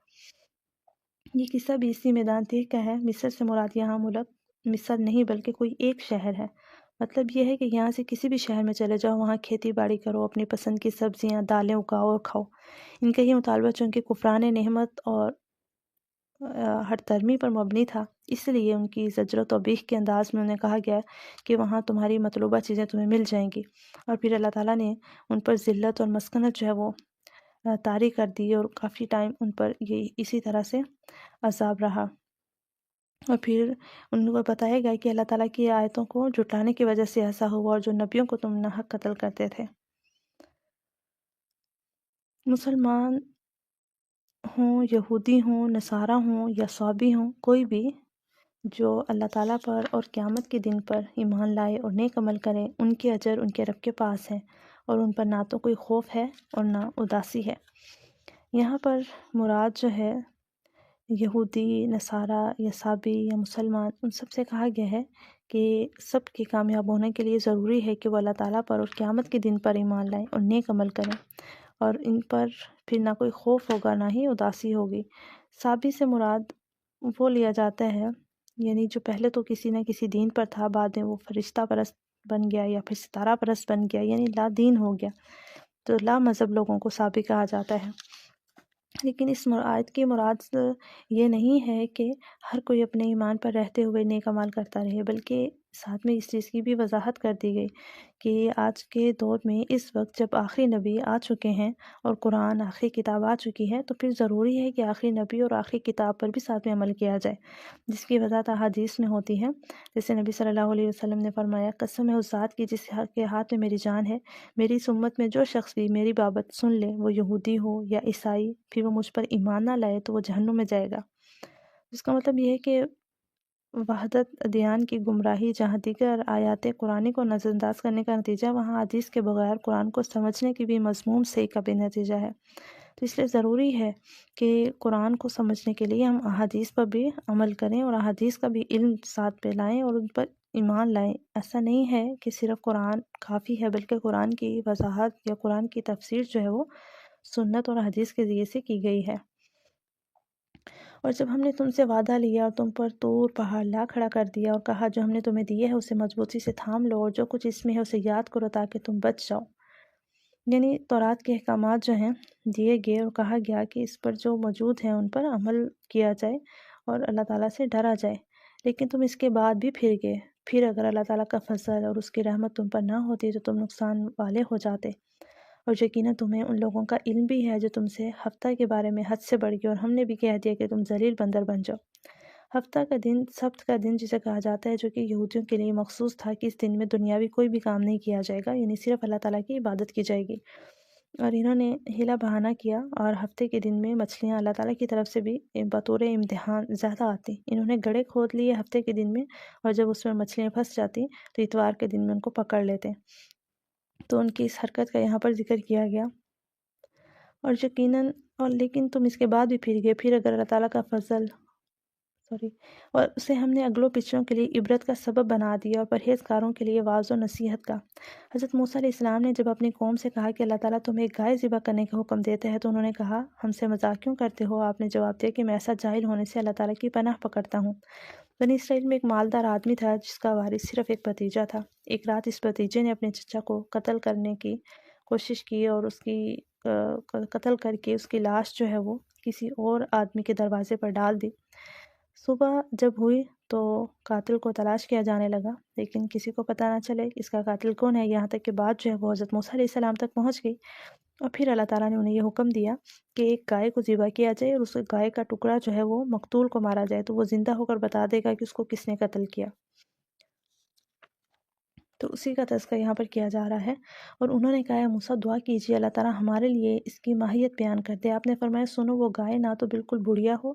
یہ قصہ بھی اسی میدان تہ کا ہے۔ مصر سے مراد یہاں ملک مصر نہیں بلکہ کوئی ایک شہر ہے۔ مطلب یہ ہے کہ یہاں سے کسی بھی شہر میں چلے جاؤ، وہاں کھیتی باڑی کرو، اپنی پسند کی سبزیاں دالیں اگاؤ اور کھاؤ۔ ان کا یہ مطالبہ چونکہ کفران نعمت اور ہر ترمی پر مبنی تھا، اس لیے ان کی زجر و توبیخ کے انداز میں انہیں کہا گیا کہ وہاں تمہاری مطلوبہ چیزیں تمہیں مل جائیں گی، اور پھر اللہ تعالیٰ نے ان پر ذلت اور مسکنت جو ہے وہ طاری کر دی، اور کافی ٹائم ان پر یہ اسی طرح سے عذاب رہا۔ اور پھر ان کو بتایا گیا کہ اللہ تعالیٰ کی آیتوں کو جھٹلانے کی وجہ سے ایسا ہوا، اور جو نبیوں کو تم ناحق قتل کرتے تھے۔ مسلمان ہوں، یہودی ہوں، نصارہ ہوں یا صابی ہوں، کوئی بھی جو اللہ تعالیٰ پر اور قیامت کے دن پر ایمان لائے اور نیک عمل کرے، ان کے اجر ان کے رب کے پاس ہے، اور ان پر نہ تو کوئی خوف ہے اور نہ اداسی ہے۔ یہاں پر مراد جو ہے یہودی، نصارہ یا صابی یا مسلمان، ان سب سے کہا گیا ہے کہ سب کے کامیاب ہونے کے لیے ضروری ہے کہ وہ اللہ تعالیٰ پر اور قیامت کے دن پر ایمان لائیں اور نیک عمل کریں، اور ان پر پھر نہ کوئی خوف ہوگا نہ ہی اداسی ہوگی۔ صابی سے مراد وہ لیا جاتا ہے یعنی جو پہلے تو کسی نہ کسی دین پر تھا، بعد میں وہ فرشتہ پرست بن گیا یا پھر ستارہ پرست بن گیا، یعنی لا دین ہو گیا، تو لا مذہب لوگوں کو صابی کہا جاتا ہے۔ لیکن اس آیت کی مراد یہ نہیں ہے کہ ہر کوئی اپنے ایمان پر رہتے ہوئے نیک اعمال کرتا رہے، بلکہ ساتھ میں اس چیز کی بھی وضاحت کر دی گئی کہ آج کے دور میں اس وقت جب آخری نبی آ چکے ہیں اور قرآن آخری کتاب آ چکی ہے، تو پھر ضروری ہے کہ آخری نبی اور آخری کتاب پر بھی ساتھ میں عمل کیا جائے، جس کی وضاحت احادیث میں ہوتی ہے۔ جیسے نبی صلی اللہ علیہ وسلم نے فرمایا، قسم ہے اس ذات کی جس کے ہاتھ میں میری جان ہے، میری اس امت میں جو شخص بھی میری بابت سن لے، وہ یہودی ہو یا عیسائی، پھر وہ مجھ پر ایمان نہ لائے تو وہ جہنم میں جائے گا۔ اس کا مطلب یہ ہے کہ وحدت ادیان کی گمراہی جہاں دیگر آیات قرآن کو نظر انداز کرنے کا نتیجہ، وہاں حدیث کے بغیر قرآن کو سمجھنے کی بھی مضمون سے کا بھی نتیجہ ہے۔ تو اس لیے ضروری ہے کہ قرآن کو سمجھنے کے لیے ہم احادیث پر بھی عمل کریں اور احادیث کا بھی علم ساتھ پہ لائیں اور ان پر ایمان لائیں۔ ایسا نہیں ہے کہ صرف قرآن کافی ہے، بلکہ قرآن کی وضاحت یا قرآن کی تفسیر جو ہے وہ سنت اور حدیث کے ذریعے سے کی گئی ہے۔ اور جب ہم نے تم سے وعدہ لیا اور تم پر طور پہاڑ لا کھڑا کر دیا اور کہا جو ہم نے تمہیں دیے ہے اسے مضبوطی سے تھام لو اور جو کچھ اس میں ہے اسے یاد کرو تاکہ تم بچ جاؤ، یعنی تورات کے احکامات جو ہیں دیے گئے اور کہا گیا کہ اس پر جو موجود ہیں ان پر عمل کیا جائے اور اللہ تعالیٰ سے ڈرا جائے، لیکن تم اس کے بعد بھی پھر گئے۔ پھر اگر اللہ تعالیٰ کا فضل اور اس کی رحمت تم پر نہ ہوتی تو تم نقصان والے ہو جاتے، اور یقیناً تمہیں ان لوگوں کا علم بھی ہے جو تم سے ہفتہ کے بارے میں حد سے بڑھ گئے، اور ہم نے بھی کہہ دیا کہ تم ذلیل بندر بن جاؤ۔ ہفتہ کا دن، سبت کا دن جسے کہا جاتا ہے، جو کہ یہودیوں کے لیے مخصوص تھا کہ اس دن میں دنیاوی کوئی بھی کام نہیں کیا جائے گا، یعنی صرف اللہ تعالیٰ کی عبادت کی جائے گی، اور انہوں نے ہیلا بہانہ کیا اور ہفتے کے دن میں مچھلیاں اللہ تعالیٰ کی طرف سے بھی بطور امتحان زیادہ آتی، انہوں نے گڑھے کھود لیے ہفتے کے دن میں، اور جب اس میں مچھلیاں پھنس جاتی تو اتوار کے دن میں ان کو پکڑ لیتے، تو ان کی اس حرکت کا یہاں پر ذکر کیا گیا۔ اور یقیناً لیکن تم اس کے بعد بھی پھر گئے، پھر اگر اللہ تعالیٰ کا فضل اور اسے ہم نے اگلوں پچھلوں کے لیے عبرت کا سبب بنا دیا اور پرہیزگاروں کے لیے واعظ و نصیحت کا۔ حضرت موسیٰ علیہ السلام نے جب اپنی قوم سے کہا کہ اللہ تعالیٰ تمہیں ایک گائے ذبح کرنے کا حکم دیتا ہے تو انہوں نے کہا ہم سے مذاق کیوں کرتے ہو؟ آپ نے جواب دیا کہ میں ایسا جاہل ہونے سے اللہ تعالیٰ کی پناہ پکڑتا ہوں۔ بنی اسرائیل میں ایک مالدار آدمی تھا جس کا وارث صرف ایک بھتیجا تھا۔ ایک رات اس بھتیجے نے اپنے چچا کو قتل کرنے کی کوشش کی اور اس کی قتل کر کے اس کی لاش جو ہے وہ کسی اور آدمی کے دروازے پر ڈال دی۔ صبح جب ہوئی تو قاتل کو تلاش کیا جانے لگا، لیکن کسی کو پتہ نہ چلے اس کا قاتل کون ہے، یہاں تک کہ بات جو ہے وہ حضرت موسیٰ علیہ السلام تک پہنچ گئی، اور پھر اللہ تعالیٰ نے انہیں یہ حکم دیا کہ ایک گائے کو ذبح کیا جائے اور اس گائے کا ٹکڑا جو ہے وہ مقتول کو مارا جائے تو وہ زندہ ہو کر بتا دے گا کہ اس کو کس نے قتل کیا۔ تو اسی کا تذکرہ یہاں پر کیا جا رہا ہے، اور انہوں نے کہا موسیٰ دعا کیجیے اللہ تعالیٰ ہمارے لیے اس کی ماہیت بیان کر دے۔ آپ نے فرمایا سنو، وہ گائے نہ تو بالکل بڑھیا ہو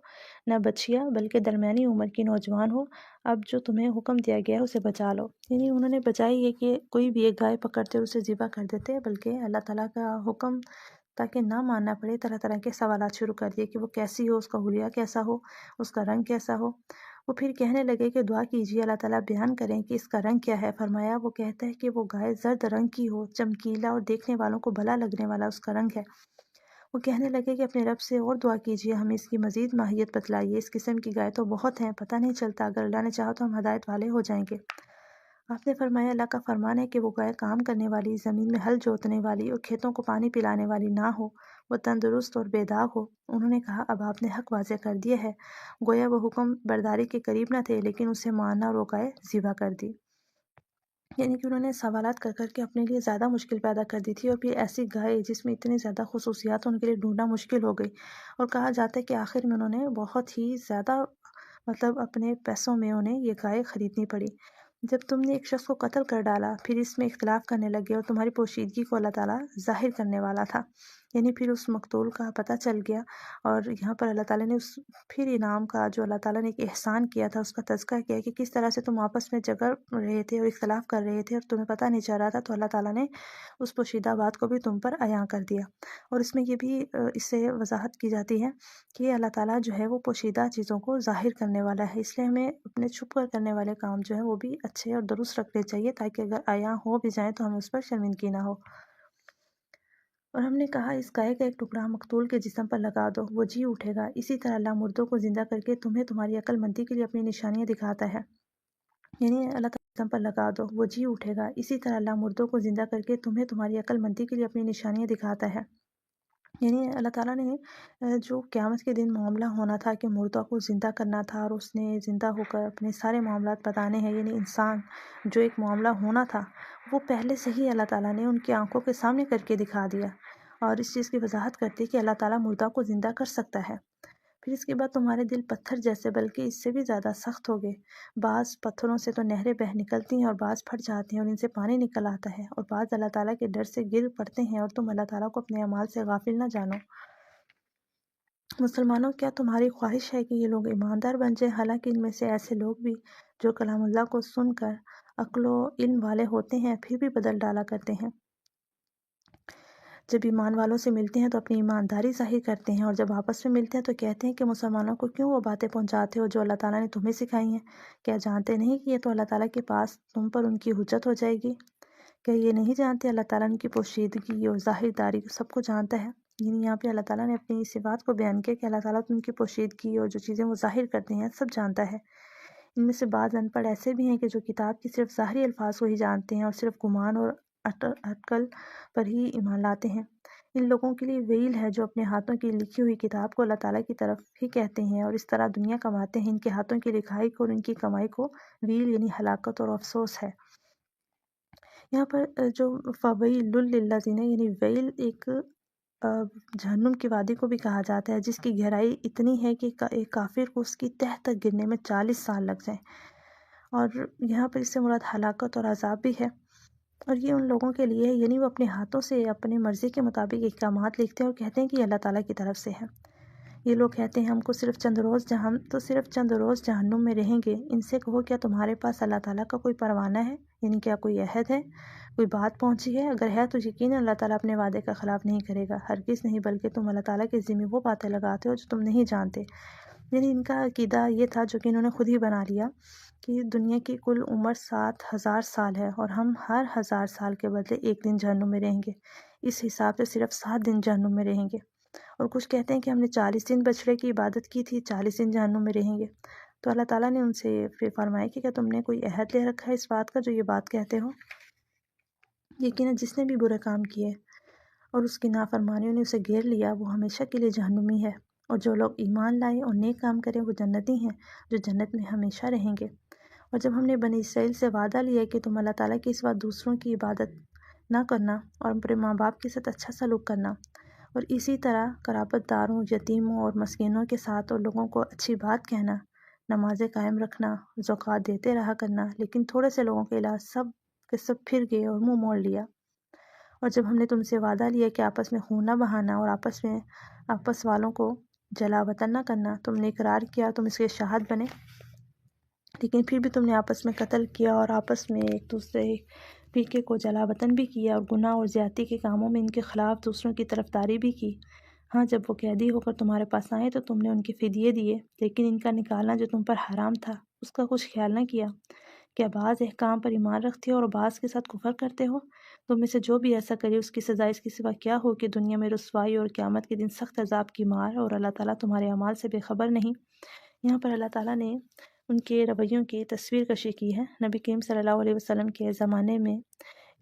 نہ بچیا، بلکہ درمیانی عمر کی نوجوان ہو، اب جو تمہیں حکم دیا گیا ہے اسے بچا لو۔ یعنی انہوں نے بجائے یہ کہ کوئی بھی ایک گائے پکڑتے اور اسے ذبح کر دیتے، بلکہ اللہ تعالیٰ کا حکم تاکہ نہ ماننا پڑے، طرح طرح کے سوالات شروع کر دیے کہ وہ کیسی ہو، اس کا حلیہ کیسا ہو، اس کا رنگ کیسا ہو۔ وہ پھر کہنے لگے کہ دعا کیجیے اللہ تعالیٰ بیان کریں کہ اس کا رنگ کیا ہے۔ فرمایا وہ کہتا ہے کہ وہ گائے زرد رنگ کی ہو، چمکیلا اور دیکھنے والوں کو بھلا لگنے والا اس کا رنگ ہے۔ وہ کہنے لگے کہ اپنے رب سے اور دعا کیجیے، ہمیں اس کی مزید ماہیت بتلائیے، اس قسم کی گائے تو بہت ہیں، پتہ نہیں چلتا، اگر اللہ نے چاہا تو ہم ہدایت والے ہو جائیں گے۔ آپ نے فرمایا اللہ کا فرمان ہے کہ وہ گائے کام کرنے والی، زمین میں ہل جوتنے والی اور کھیتوں کو پانی پلانے والی نہ ہو، وہ تندرست اور بے داغ ہو۔ انہوں نے کہا اب آپ نے حق واضح کر دیا ہے۔ گویا وہ حکم برداری کے قریب نہ تھے، لیکن اسے ماننا اور وہ گائے ذبح کر دی۔ یعنی کہ انہوں نے سوالات کر کر کے اپنے لیے زیادہ مشکل پیدا کر دی تھی، اور پھر ایسی گائے جس میں اتنی زیادہ خصوصیات ان کے لیے ڈھونڈنا مشکل ہو گئی، اور کہا جاتا ہے کہ آخر میں انہوں نے بہت ہی زیادہ اپنے پیسوں میں انہیں یہ گائے خریدنی پڑی۔ جب تم نے ایک شخص کو قتل کر ڈالا، پھر اس میں اختلاف کرنے لگے اور تمہاری پوشیدگی کو اللہ تعالیٰ ظاہر کرنے والا تھا، یعنی پھر اس مقتول کا پتہ چل گیا، اور یہاں پر اللہ تعالیٰ نے پھر انعام کا جو اللہ تعالیٰ نے ایک احسان کیا تھا اس کا تذکرہ کیا کہ کس طرح سے تم آپس میں جھگڑ رہے تھے اور اختلاف کر رہے تھے اور تمہیں پتہ نہیں چل رہا تھا، تو اللہ تعالیٰ نے اس پوشیدہ بات کو بھی تم پر عیاں کر دیا۔ اور اس میں یہ بھی اس سے وضاحت کی جاتی ہے کہ اللہ تعالیٰ جو ہے وہ پوشیدہ چیزوں کو ظاہر کرنے والا ہے، اس لیے ہمیں اپنے چھپ کر کرنے والے کام جو ہیں وہ بھی اچھے اور درست رکھنے چاہیے، تاکہ اگر عیاں ہو بھی جائیں تو ہمیں اس پر شرمندگی نہ ہو۔ اور ہم نے کہا اس گائے کا ایک ٹکڑا مقتول کے جسم پر لگا دو، وہ جی اٹھے گا، اسی طرح اللہ مردوں کو زندہ کر کے تمہیں تمہاری عقل مندی کے لیے اپنی نشانیاں دکھاتا ہے۔ یعنی اللہ تعالیٰ جسم پر لگا دو، وہ جی اٹھے گا، اسی طرح اللہ مردوں کو زندہ کر کے تمہیں تمہاری عقل مندی کے لیے اپنی نشانیاں دکھاتا ہے۔ یعنی اللہ تعالیٰ نے جو قیامت کے دن معاملہ ہونا تھا کہ مردوں کو زندہ کرنا تھا، اور اس نے زندہ ہو کر اپنے سارے معاملات بتانے ہیں، یعنی انسان جو ایک معاملہ ہونا تھا وہ پہلے سے ہی اللہ تعالیٰ نے ان کی آنکھوں کے سامنے کر کے دکھا دیا، اور اس چیز کی وضاحت کرتی کہ اللہ تعالیٰ مردہ کو زندہ کر سکتا ہے۔ پھر اس کے بعد تمہارے دل پتھر جیسے بلکہ اس سے بھی زیادہ سخت ہو گئے، بعض پتھروں سے تو نہریں بہہ نکلتی ہیں اور بعض پھٹ جاتے ہیں اور ان سے پانی نکل آتا ہے، اور بعض اللہ تعالیٰ کے ڈر سے گر پڑتے ہیں، اور تم اللہ تعالیٰ کو اپنے اعمال سے غافل نہ جانو۔ مسلمانوں، کیا تمہاری خواہش ہے کہ یہ لوگ ایماندار بن جائیں؟ حالانکہ ان میں سے ایسے لوگ بھی جو کلام اللہ کو سن کر عقل و علم والے ہوتے ہیں پھر بھی بدل ڈالا کرتے ہیں۔ جب ایمان والوں سے ملتے ہیں تو اپنی ایمانداری ظاہر کرتے ہیں، اور جب آپس میں ملتے ہیں تو کہتے ہیں کہ مسلمانوں کو کیوں وہ باتیں پہنچاتے ہو جو اللہ تعالیٰ نے تمہیں سکھائی ہیں؟ کیا جانتے نہیں کہ یہ تو اللہ تعالیٰ کے پاس تم پر ان کی حجت ہو جائے گی؟ کیا یہ نہیں جانتے اللہ تعالیٰ ان کی پوشیدگی اور ظاہر داری سب کو جانتا ہے؟ یعنی یہاں پہ اللہ تعالیٰ نے اپنی صفات کو بیان کیا کہ اللہ تعالیٰ تو ان کی پوشیدگی اور جو چیزیں وہ ظاہر کرتے ہیں سب جانتا ہے۔ ان میں سے بعض ان پڑھ ایسے بھی ہیں کہ جو کتاب کی صرف ظاہری الفاظ کو ہی جانتے ہیں اور صرف گمان اور اٹکل پر ہی ایمان لاتے ہیں۔ ان لوگوں کے لیے ویل ہے جو اپنے ہاتھوں کی لکھی ہوئی کتاب کو اللہ تعالیٰ کی طرف ہی کہتے ہیں اور اس طرح دنیا کماتے ہیں۔ ان کے ہاتھوں کی لکھائی کو اور ان کی کمائی کو ویل یعنی ہلاکت اور افسوس ہے۔ یہاں پر جو فویل للذین یعنی ویل ایک جہنم کی وادی کو بھی کہا جاتا ہے، جس کی گہرائی اتنی ہے کہ ایک کافر کو اس کی تہہ تک گرنے میں 40 سال لگ جائیں، اور یہاں پر اس سے مراد ہلاکت اور عذاب بھی ہے۔ اور یہ ان لوگوں کے لیے ہے، یعنی وہ اپنے ہاتھوں سے اپنے مرضی کے مطابق احکامات لکھتے ہیں اور کہتے ہیں کہ یہ اللہ تعالیٰ کی طرف سے ہے۔ یہ لوگ کہتے ہیں ہم کو صرف چند روز جہنم میں رہیں گے۔ ان سے کہو کیا تمہارے پاس اللہ تعالیٰ کا کوئی پروانہ ہے؟ یعنی کیا کوئی عہد ہے، کوئی بات پہنچی ہے؟ اگر ہے تو یقیناً اللہ تعالیٰ اپنے وعدے کا خلاف نہیں کرے گا، ہرگز نہیں، بلکہ تم اللہ تعالیٰ کے ذمہ وہ باتیں لگاتے ہو جو تم نہیں جانتے۔ یعنی ان کا عقیدہ یہ تھا جو کہ انہوں نے خود ہی بنا لیا کہ دنیا کی کل عمر 7,000 سال ہے اور ہم ہر 1000 سال کے بدلے ایک دن جہنم میں رہیں گے، اس حساب سے صرف 7 دن جہنم میں رہیں گے۔ اور کچھ کہتے ہیں کہ ہم نے 40 دن بچڑے کی عبادت کی تھی، 40 دن جہنم میں رہیں گے۔ تو اللہ تعالیٰ نے ان سے پھر فرمایا کہ کیا تم نے کوئی عہد لے رکھا ہے اس بات کا جو یہ بات کہتے ہو؟ یقیناً جس نے بھی برے کام کیے اور اس کی نافرمانیوں نے اسے گھیر لیا وہ ہمیشہ کے لیے جہنمی ہے، اور جو لوگ ایمان لائے اور نیک کام کریں وہ جنتی ہیں جو جنت میں ہمیشہ رہیں گے۔ اور جب ہم نے بنی اسرائیل سے وعدہ لیا کہ تم اللہ تعالیٰ کے سوا دوسروں کی عبادت نہ کرنا اور اپنے ماں باپ کے ساتھ اچھا سلوک کرنا، اور اسی طرح قرابت داروں، یتیموں اور مسکینوں کے ساتھ اور لوگوں کو اچھی بات کہنا، نمازیں قائم رکھنا، زکوٰۃ دیتے رہا کرنا، لیکن تھوڑے سے لوگوں کے علاوہ سب کے سب پھر گئے اور منہ موڑ لیا۔ اور جب ہم نے تم سے وعدہ لیا کہ آپس میں خون نہ بہانا اور آپس والوں کو جلا وطن نہ کرنا، تم نے اقرار کیا، تم اس کے شاہد بنے، لیکن پھر بھی تم نے آپس میں قتل کیا اور آپس میں ایک دوسرے فرقے کو جلا وطن بھی کیا اور گناہ اور زیادتی کے کاموں میں ان کے خلاف دوسروں کی طرفداری بھی کی۔ ہاں، جب وہ قیدی ہو کر تمہارے پاس آئے تو تم نے ان کے فدیے دیے، لیکن ان کا نکالنا جو تم پر حرام تھا اس کا کچھ خیال نہ کیا۔ کیا بعض احکام پر ایمان رکھتے ہو اور بعض کے ساتھ کفر کرتے ہو؟ تم میں سے جو بھی ایسا کرے اس کی سزا اس کے سوا کیا ہو کہ دنیا میں رسوائی اور قیامت کے دن سخت عذاب کی مار، اور اللہ تعالیٰ تمہارے اعمال سے بے خبر نہیں۔ یہاں پر اللہ تعالیٰ نے ان کے رویوں کی تصویر کشی کی ہے۔ نبی کریم صلی اللہ علیہ وسلم کے زمانے میں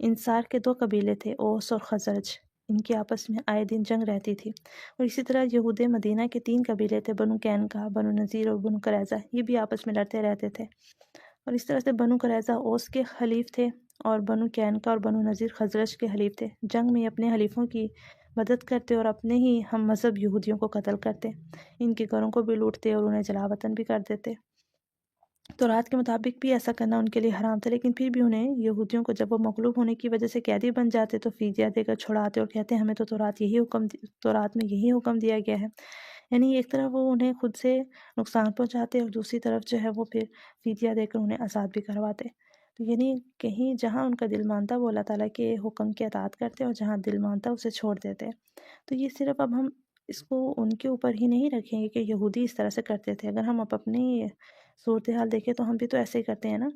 انصار کے 2 قبیلے تھے، اوس اور خزرج، ان کی آپس میں آئے دن جنگ رہتی تھی، اور اسی طرح یہود مدینہ کے 3 قبیلے تھے، بنو قینقاع، بنو نذیر اور بنو قریظہ، یہ بھی آپس میں لڑتے رہتے تھے۔ اور اس طرح سے بنو قریظہ اوس کے حلیف تھے اور بنو قینقاع اور بنو نذیر خزرج کے حلیف تھے۔ جنگ میں اپنے حلیفوں کی مدد کرتے اور اپنے ہی ہم مذہب یہودیوں کو قتل کرتے، ان کے گھروں کو بھی لوٹتے اور انہیں جلا وطن بھی کر دیتے۔ تورات کے مطابق بھی ایسا کرنا ان کے لیے حرام تھا، لیکن پھر بھی انہیں یہودیوں کو جب وہ مغلوب ہونے کی وجہ سے قیدی بن جاتے تو فدیہ دے کر چھڑاتے اور کہتے ہمیں تو تورات میں یہی حکم دیا گیا ہے۔ یعنی ایک طرف وہ انہیں خود سے نقصان پہنچاتے اور دوسری طرف جو ہے وہ پھر فدیہ دے کر انہیں آزاد بھی کرواتے۔ تو یعنی کہیں جہاں ان کا دل مانتا وہ اللہ تعالیٰ کے حکم کی اطاعت کرتے اور جہاں دل مانتا اسے چھوڑ دیتے۔ تو یہ صرف اب ہم اس کو ان کے اوپر ہی نہیں رکھیں گے کہ یہودی اس طرح سے کرتے تھے، اگر ہم اب اپنی صورتحال دیکھیں تو ہم بھی تو ایسے ہی کرتے ہیں نا۔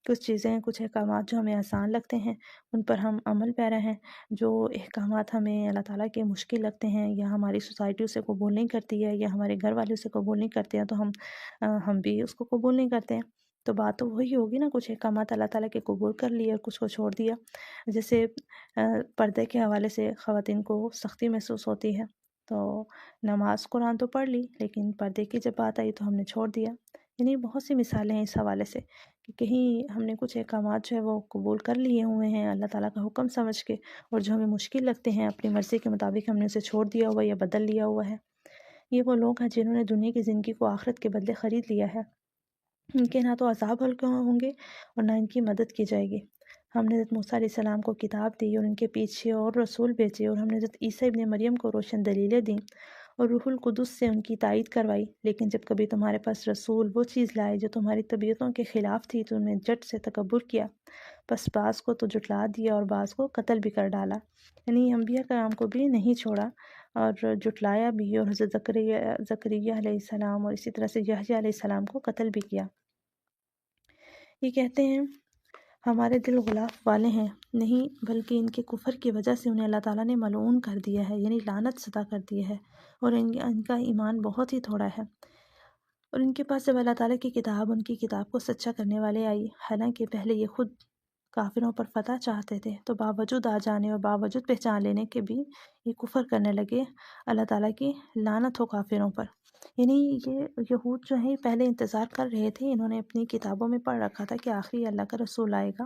کچھ چیزیں، کچھ احکامات جو ہمیں آسان لگتے ہیں ان پر ہم عمل پیرا ہیں، جو احکامات ہمیں اللہ تعالیٰ کے مشکل لگتے ہیں یا ہماری سوسائٹی اسے قبول نہیں کرتی ہے یا ہمارے گھر والے اسے قبول نہیں کرتے ہیں تو ہم بھی اس کو قبول نہیں کرتے ہیں۔ تو بات تو وہی ہوگی نا، کچھ احکامات اللہ تعالیٰ کے قبول کر لیے اور کچھ کو چھوڑ دیا۔ جیسے پردے کے حوالے سے خواتین کو سختی محسوس ہوتی ہے، تو نماز قرآن تو پڑھ لی لیکن پردے کی جب بات آئی تو ہم نے چھوڑ دیا۔ یعنی بہت سی مثالیں ہیں اس حوالے سے کہ کہیں ہم نے کچھ احکامات جو ہے وہ قبول کر لیے ہوئے ہیں اللہ تعالیٰ کا حکم سمجھ کے، اور جو ہمیں مشکل لگتے ہیں اپنی مرضی کے مطابق ہم نے اسے چھوڑ دیا ہوا یا بدل لیا ہوا ہے۔ یہ وہ لوگ ہیں جنہوں نے دنیا کی زندگی کو آخرت کے بدلے خرید لیا ہے۔ ان کے نہ تو عذاب ہلکے ہوں گے اور نہ ان کی مدد کی جائے گی۔ ہم نے حضرت موسیٰ علیہ السلام کو کتاب دی اور ان کے پیچھے اور رسول بھیجے، اور ہم نے حضرت عیسیٰ ابن مریم کو روشن دلیلیں دیں اور روح القدس سے ان کی تائید کروائی، لیکن جب کبھی تمہارے پاس رسول وہ چیز لائے جو تمہاری طبیعتوں کے خلاف تھی تو انہیں جٹ سے تکبر کیا، بس بعض کو تو جھٹلا دیا اور بعض کو قتل بھی کر ڈالا۔ یعنی انبیاء کرام کو بھی نہیں چھوڑا اور جھٹلایا بھی، اور حضرت زکریا علیہ السلام اور اسی طرح سے یحییٰ علیہ السلام کو قتل بھی کیا۔ یہ کہتے ہیں ہمارے دل غلاف والے ہیں، نہیں بلکہ ان کے کفر کی وجہ سے انہیں اللہ تعالیٰ نے ملعون کر دیا ہے، یعنی لعنت صدا کر دی ہے، اور ان کا ایمان بہت ہی تھوڑا ہے۔ اور ان کے پاس جب اللہ تعالیٰ کی کتاب، ان کی کتاب کو سچا کرنے والے آئی، حالانکہ پہلے یہ خود کافروں پر فتح چاہتے تھے، تو باوجود آ جانے اور باوجود پہچان لینے کے بھی یہ کفر کرنے لگے۔ اللہ تعالیٰ کی لعنت ہو کافروں پر۔ یعنی یہ یہود جو ہیں پہلے انتظار کر رہے تھے، انہوں نے اپنی کتابوں میں پڑھ رکھا تھا کہ آخری اللہ کا رسول آئے گا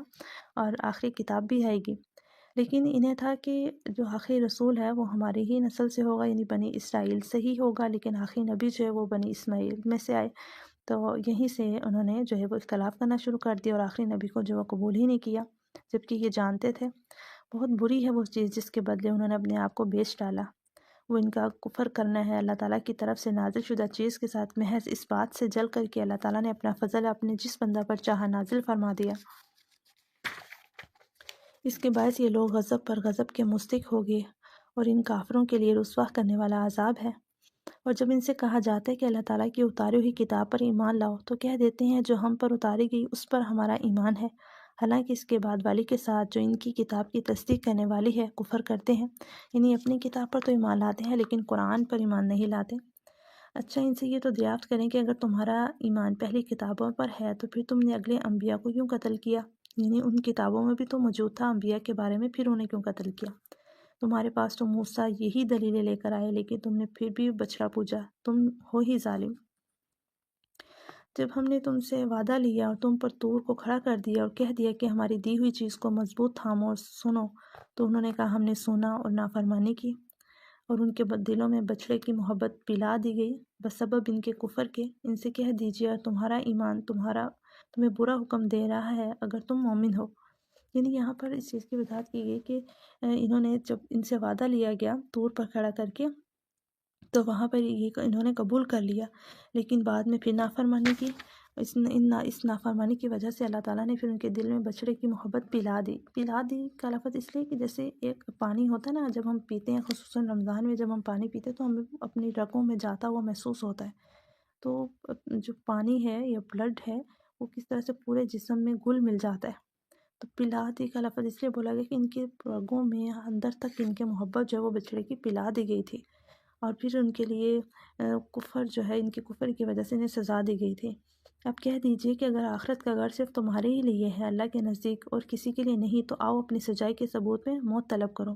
اور آخری کتاب بھی آئے گی، لیکن انہیں تھا کہ جو آخری رسول ہے وہ ہماری ہی نسل سے ہوگا، یعنی بنی اسرائیل سے ہی ہوگا، لیکن آخری نبی جو ہے وہ بنی اسماعیل میں سے آئے، تو یہیں سے انہوں نے جو ہے وہ اختلاف کرنا شروع کر دیا اور آخری نبی کو جو وہ قبول ہی نہیں کیا، جبکہ یہ جانتے تھے۔ بہت بری ہے وہ چیز جس کے بدلے انہوں نے اپنے آپ کو بیچ ڈالا، وہ ان کا کفر کرنا ہے اللہ تعالیٰ کی طرف سے نازل شدہ چیز کے ساتھ، محض اس بات سے جل کر کے اللہ تعالیٰ نے اپنا فضل اپنے جس بندہ پر چاہا نازل فرما دیا۔ اس کے باعث یہ لوگ غضب پر غضب کے مستحق ہو گئے، اور ان کافروں کے لیے رسوا کرنے والا عذاب ہے۔ اور جب ان سے کہا جاتا ہے کہ اللہ تعالیٰ کی اتاری ہوئی کتاب پر ایمان لاؤ تو کہہ دیتے ہیں جو ہم پر اتاری گئی اس پر ہمارا ایمان ہے، حالانکہ اس کے بعد والی کے ساتھ جو ان کی کتاب کی تصدیق کرنے والی ہے کفر کرتے ہیں، یعنی اپنی کتاب پر تو ایمان لاتے ہیں لیکن قرآن پر ایمان نہیں لاتے۔ اچھا، ان سے یہ تو دریافت کریں کہ اگر تمہارا ایمان پہلی کتابوں پر ہے تو پھر تم نے اگلے انبیاء کو کیوں قتل کیا؟ یعنی ان کتابوں میں بھی تو موجود تھا انبیاء کے بارے میں، پھر انہیں کیوں قتل کیا؟ تمہارے پاس تو موسیٰ یہی دلیلیں لے کر آئے لیکن تم نے پھر بھی بچڑا پوجا، تم ہو ہی ظالم۔ جب ہم نے تم سے وعدہ لیا اور تم پر طور کو کھڑا کر دیا اور کہہ دیا کہ ہماری دی ہوئی چیز کو مضبوط تھامو اور سنو، تو انہوں نے کہا ہم نے سنا اور نافرمانی کی، اور ان کے دلوں میں بچڑے کی محبت پلا دی گئی بسبب ان کے کفر کے۔ ان سے کہہ دیجیے اور تمہارا ایمان تمہیں برا حکم دے رہا ہے اگر تم مومن ہو۔ یعنی یہاں پر اس چیز کی وضاحت کی گئی کہ انہوں نے جب ان سے وعدہ لیا گیا طور پر کھڑا کر کے تو وہاں پر یہ انہوں نے قبول کر لیا، لیکن بعد میں پھر نافرمانی کی۔ اس نافرمانی کی وجہ سے اللہ تعالیٰ نے پھر ان کے دل میں بچڑے کی محبت پلا دی۔ پلا دی کا لفظ اس لیے کہ جیسے ایک پانی ہوتا ہے نا، جب ہم پیتے ہیں خصوصاً رمضان میں جب ہم پانی پیتے ہیں تو ہمیں اپنی رگوں میں جاتا ہوا محسوس ہوتا ہے، تو جو پانی ہے یا بلڈ ہے وہ کس طرح سے پورے جسم میں گل مل جاتا ہے۔ تو پلا دی کا لفظ اس لیے بولا گیا کہ ان کے رگوں میں اندر تک ان کے محبت جو ہے وہ بچڑے کی پلا دی گئی تھی، اور پھر ان کے لیے کفر جو ہے، ان کے کفر کی وجہ سے انہیں سزا دی گئی تھی۔ اب کہہ دیجئے کہ اگر آخرت کا گھر صرف تمہارے ہی لیے ہے اللہ کے نزدیک اور کسی کے لیے نہیں، تو آؤ اپنی سچائی کے ثبوت میں موت طلب کرو،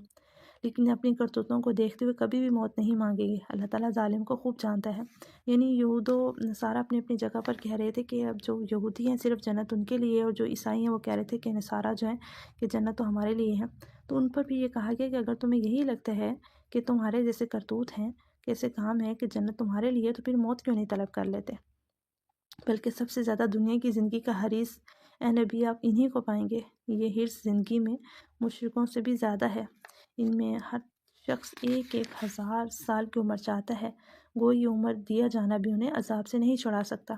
لیکن اپنی کرتوتوں کو دیکھتے ہوئے کبھی بھی موت نہیں مانگے گی، اللہ تعالیٰ ظالم کو خوب جانتا ہے۔ یعنی یہود و نصارہ اپنی اپنی جگہ پر کہہ رہے تھے کہ اب جو یہودی ہیں صرف جنت ان کے لیے، اور جو عیسائی ہیں وہ کہہ رہے تھے کہ نصارہ جو ہیں کہ جنت تو ہمارے لیے ہے۔ تو ان پر بھی یہ کہا گیا کہ اگر تمہیں یہی لگتا ہے کہ تمہارے جیسے کرتوت ہیں، کیسے کام ہے کہ جنت تمہارے لیے، تو پھر موت کیوں نہیں طلب کر لیتے؟ بلکہ سب سے زیادہ دنیا کی زندگی کا حریص اے نبی آپ انہی کو پائیں گے۔ یہ حرص زندگی میں مشرکوں سے بھی زیادہ ہے۔ ان میں ہر شخص 1000 سال کی عمر چاہتا ہے، گویا یہ عمر دیا جانا بھی انہیں عذاب سے نہیں چھڑا سکتا۔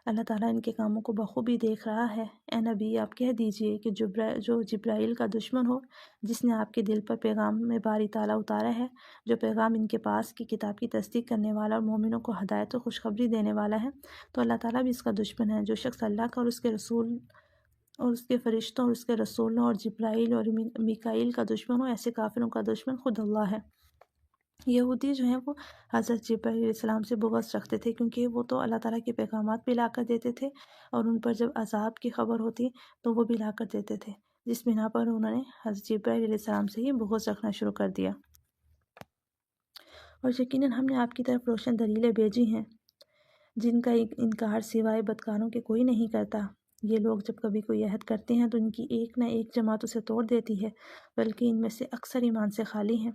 اللہ تعالیٰ ان کے کاموں کو بخوبی دیکھ رہا ہے۔ اے نبی آپ کہہ دیجئے کہ جو جبرائیل کا دشمن ہو، جس نے آپ کے دل پر پیغام میں باری تعالیٰ اتارا ہے، جو پیغام ان کے پاس کی کتاب کی تصدیق کرنے والا اور مومنوں کو ہدایت و خوشخبری دینے والا ہے، تو اللہ تعالیٰ بھی اس کا دشمن ہے۔ جو شخص اللہ کا اور اس کے رسول اور اس کے فرشتوں اور اس کے رسولوں اور جبرائیل اور میکائیل کا دشمن ہو، ایسے کافروں کا دشمن خود اللہ ہے۔ یہودی جو ہیں وہ حضرت جبرائیل علیہ السلام سے بغض رکھتے تھے، کیونکہ وہ تو اللہ تعالیٰ کے پیغامات بھی لا کر دیتے تھے، اور ان پر جب عذاب کی خبر ہوتی تو وہ بھی لا کر دیتے تھے، جس بنا پر انہوں نے حضرت جبرائیل علیہ السلام سے ہی بغض رکھنا شروع کر دیا۔ اور یقیناً ہم نے آپ کی طرف روشن دلیلیں بھیجی ہیں، جن کا انکار سوائے بدکاروں کے کوئی نہیں کرتا۔ یہ لوگ جب کبھی کوئی عہد کرتے ہیں تو ان کی ایک نہ ایک جماعت اسے توڑ دیتی ہے، بلکہ ان میں سے اکثر ایمان سے خالی ہیں۔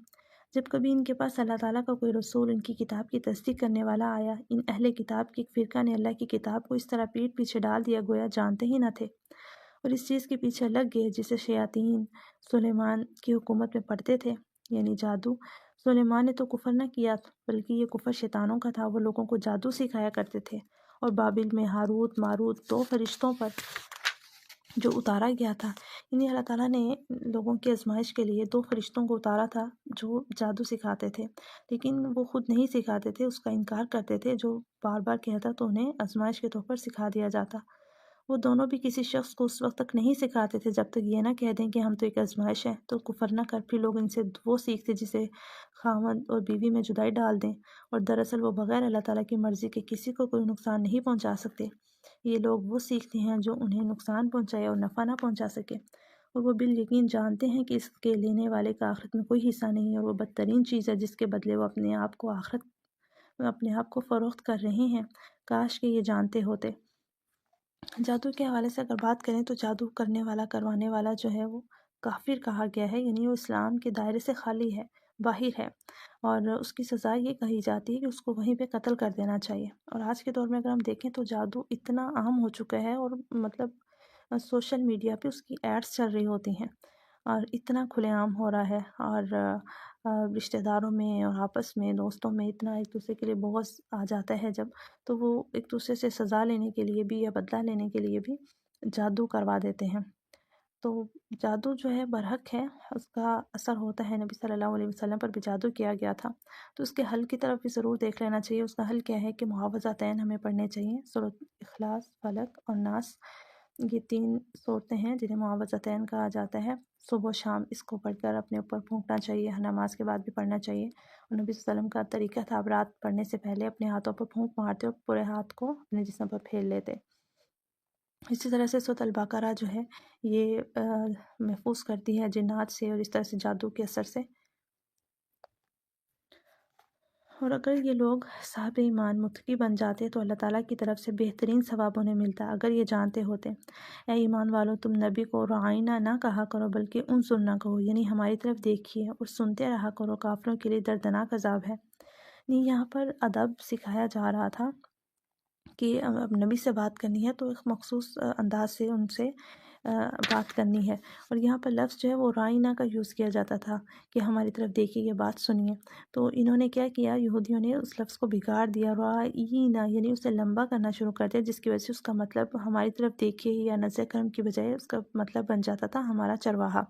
جب کبھی ان کے پاس اللہ تعالیٰ کا کوئی رسول ان کی کتاب کی تصدیق کرنے والا آیا، ان اہل کتاب کی ایک فرقہ نے اللہ کی کتاب کو اس طرح پیٹھ پیچھے ڈال دیا گویا جانتے ہی نہ تھے، اور اس چیز کے پیچھے لگ گئے جسے شیاطین سلیمان کی حکومت میں پڑھتے تھے، یعنی جادو۔ سلیمان نے تو کفر نہ کیا، بلکہ یہ کفر شیطانوں کا تھا۔ وہ لوگوں کو جادو سکھایا کرتے تھے، اور بابل میں ہاروت ماروت 2 فرشتوں پر جو اتارا گیا تھا، یعنی اللہ تعالیٰ نے لوگوں کی آزمائش کے لیے 2 فرشتوں کو اتارا تھا جو جادو سکھاتے تھے، لیکن وہ خود نہیں سکھاتے تھے، اس کا انکار کرتے تھے۔ جو بار بار کہتا تو انہیں آزمائش کے طور پر سکھا دیا جاتا۔ وہ دونوں بھی کسی شخص کو اس وقت تک نہیں سکھاتے تھے جب تک یہ نہ کہہ دیں کہ ہم تو ایک آزمائش ہے، تو کفر نہ کر پھر لوگ ان سے وہ سیکھتے جسے خاوند اور بیوی میں جدائی ڈال دیں، اور دراصل وہ بغیر اللہ تعالیٰ کی مرضی کے کسی کو کوئی نقصان نہیں پہنچا سکتے۔ یہ لوگ وہ سیکھتے ہیں جو انہیں نقصان پہنچائے اور نفع نہ پہنچا سکے، اور وہ بالیقین جانتے ہیں کہ اس کے لینے والے کا آخرت میں کوئی حصہ نہیں ہے، اور وہ بدترین چیز ہے جس کے بدلے وہ اپنے آپ کو فروخت کر رہے ہیں۔ کاش کہ یہ جانتے ہوتے۔ جادو کے حوالے سے اگر بات کریں تو جادو کرنے والا کروانے والا جو ہے وہ کافر کہا گیا ہے، یعنی وہ اسلام کے دائرے سے خالی ہے، باہر ہے، اور اس کی سزا یہ کہی جاتی ہے کہ اس کو وہیں پہ قتل کر دینا چاہیے۔ اور آج کے دور میں اگر ہم دیکھیں تو جادو اتنا عام ہو چکا ہے، اور مطلب سوشل میڈیا پہ اس کی ایڈس چل رہی ہوتی ہیں، اور اتنا کھلے عام ہو رہا ہے، اور رشتہ داروں میں اور آپس میں دوستوں میں اتنا ایک دوسرے کے لیے بغض آ جاتا ہے جب، تو وہ ایک دوسرے سے سزا لینے کے لیے بھی یا بدلہ لینے کے لیے بھی جادو کروا دیتے ہیں۔ تو جادو جو ہے برحق ہے، اس کا اثر ہوتا ہے۔ نبی صلی اللہ علیہ وسلم پر بھی جادو کیا گیا تھا، تو اس کے حل کی طرف بھی ضرور دیکھ لینا چاہیے۔ اس کا حل کیا ہے کہ معوذتین ہمیں پڑھنے چاہیے، سورۃ اخلاص، فلق اور ناس۔ یہ 3 صورتیں ہیں جنہیں معوذتین کہا جاتا ہے۔ صبح و شام اس کو پڑھ کر اپنے اوپر پھونکنا چاہیے، نماز کے بعد بھی پڑھنا چاہیے۔ اور نبی صلی اللہ علیہ وسلم کا طریقہ تھا، اب رات پڑھنے سے پہلے اپنے ہاتھوں پر پھونک مارتے اور پورے ہاتھ کو اپنے جسم پر پھیر لیتے۔ اسی طرح سے سورۃ البقرہ جو ہے یہ محفوظ کرتی ہے جنات سے اور اس طرح سے جادو کے اثر سے۔ اور اگر یہ لوگ صاحب ایمان متقی بن جاتے تو اللہ تعالیٰ کی طرف سے بہترین ثواب انہیں ملتا اگر یہ جانتے ہوتے۔ اے ایمان والو، تم نبی کو رعینا نہ کہا کرو بلکہ انظرنا کہو، یعنی ہماری طرف دیکھیے اور سنتے رہا کرو، کافروں کے لیے دردناک عذاب ہے۔ یہاں پر ادب سکھایا جا رہا تھا کہ اب نبی سے بات کرنی ہے تو ایک مخصوص انداز سے ان سے بات کرنی ہے، اور یہاں پر لفظ جو ہے وہ رائنا کا یوز کیا جاتا تھا کہ ہماری طرف دیکھیے، یہ بات سنیے۔ تو انہوں نے کیا کیا، یہودیوں نے اس لفظ کو بگاڑ دیا، رائنا یعنی اسے لمبا کرنا شروع کر دیا، جس کی وجہ سے اس کا مطلب ہماری طرف دیکھیے یا نظر کرم کی بجائے اس کا مطلب بن جاتا تھا ہمارا چرواہا۔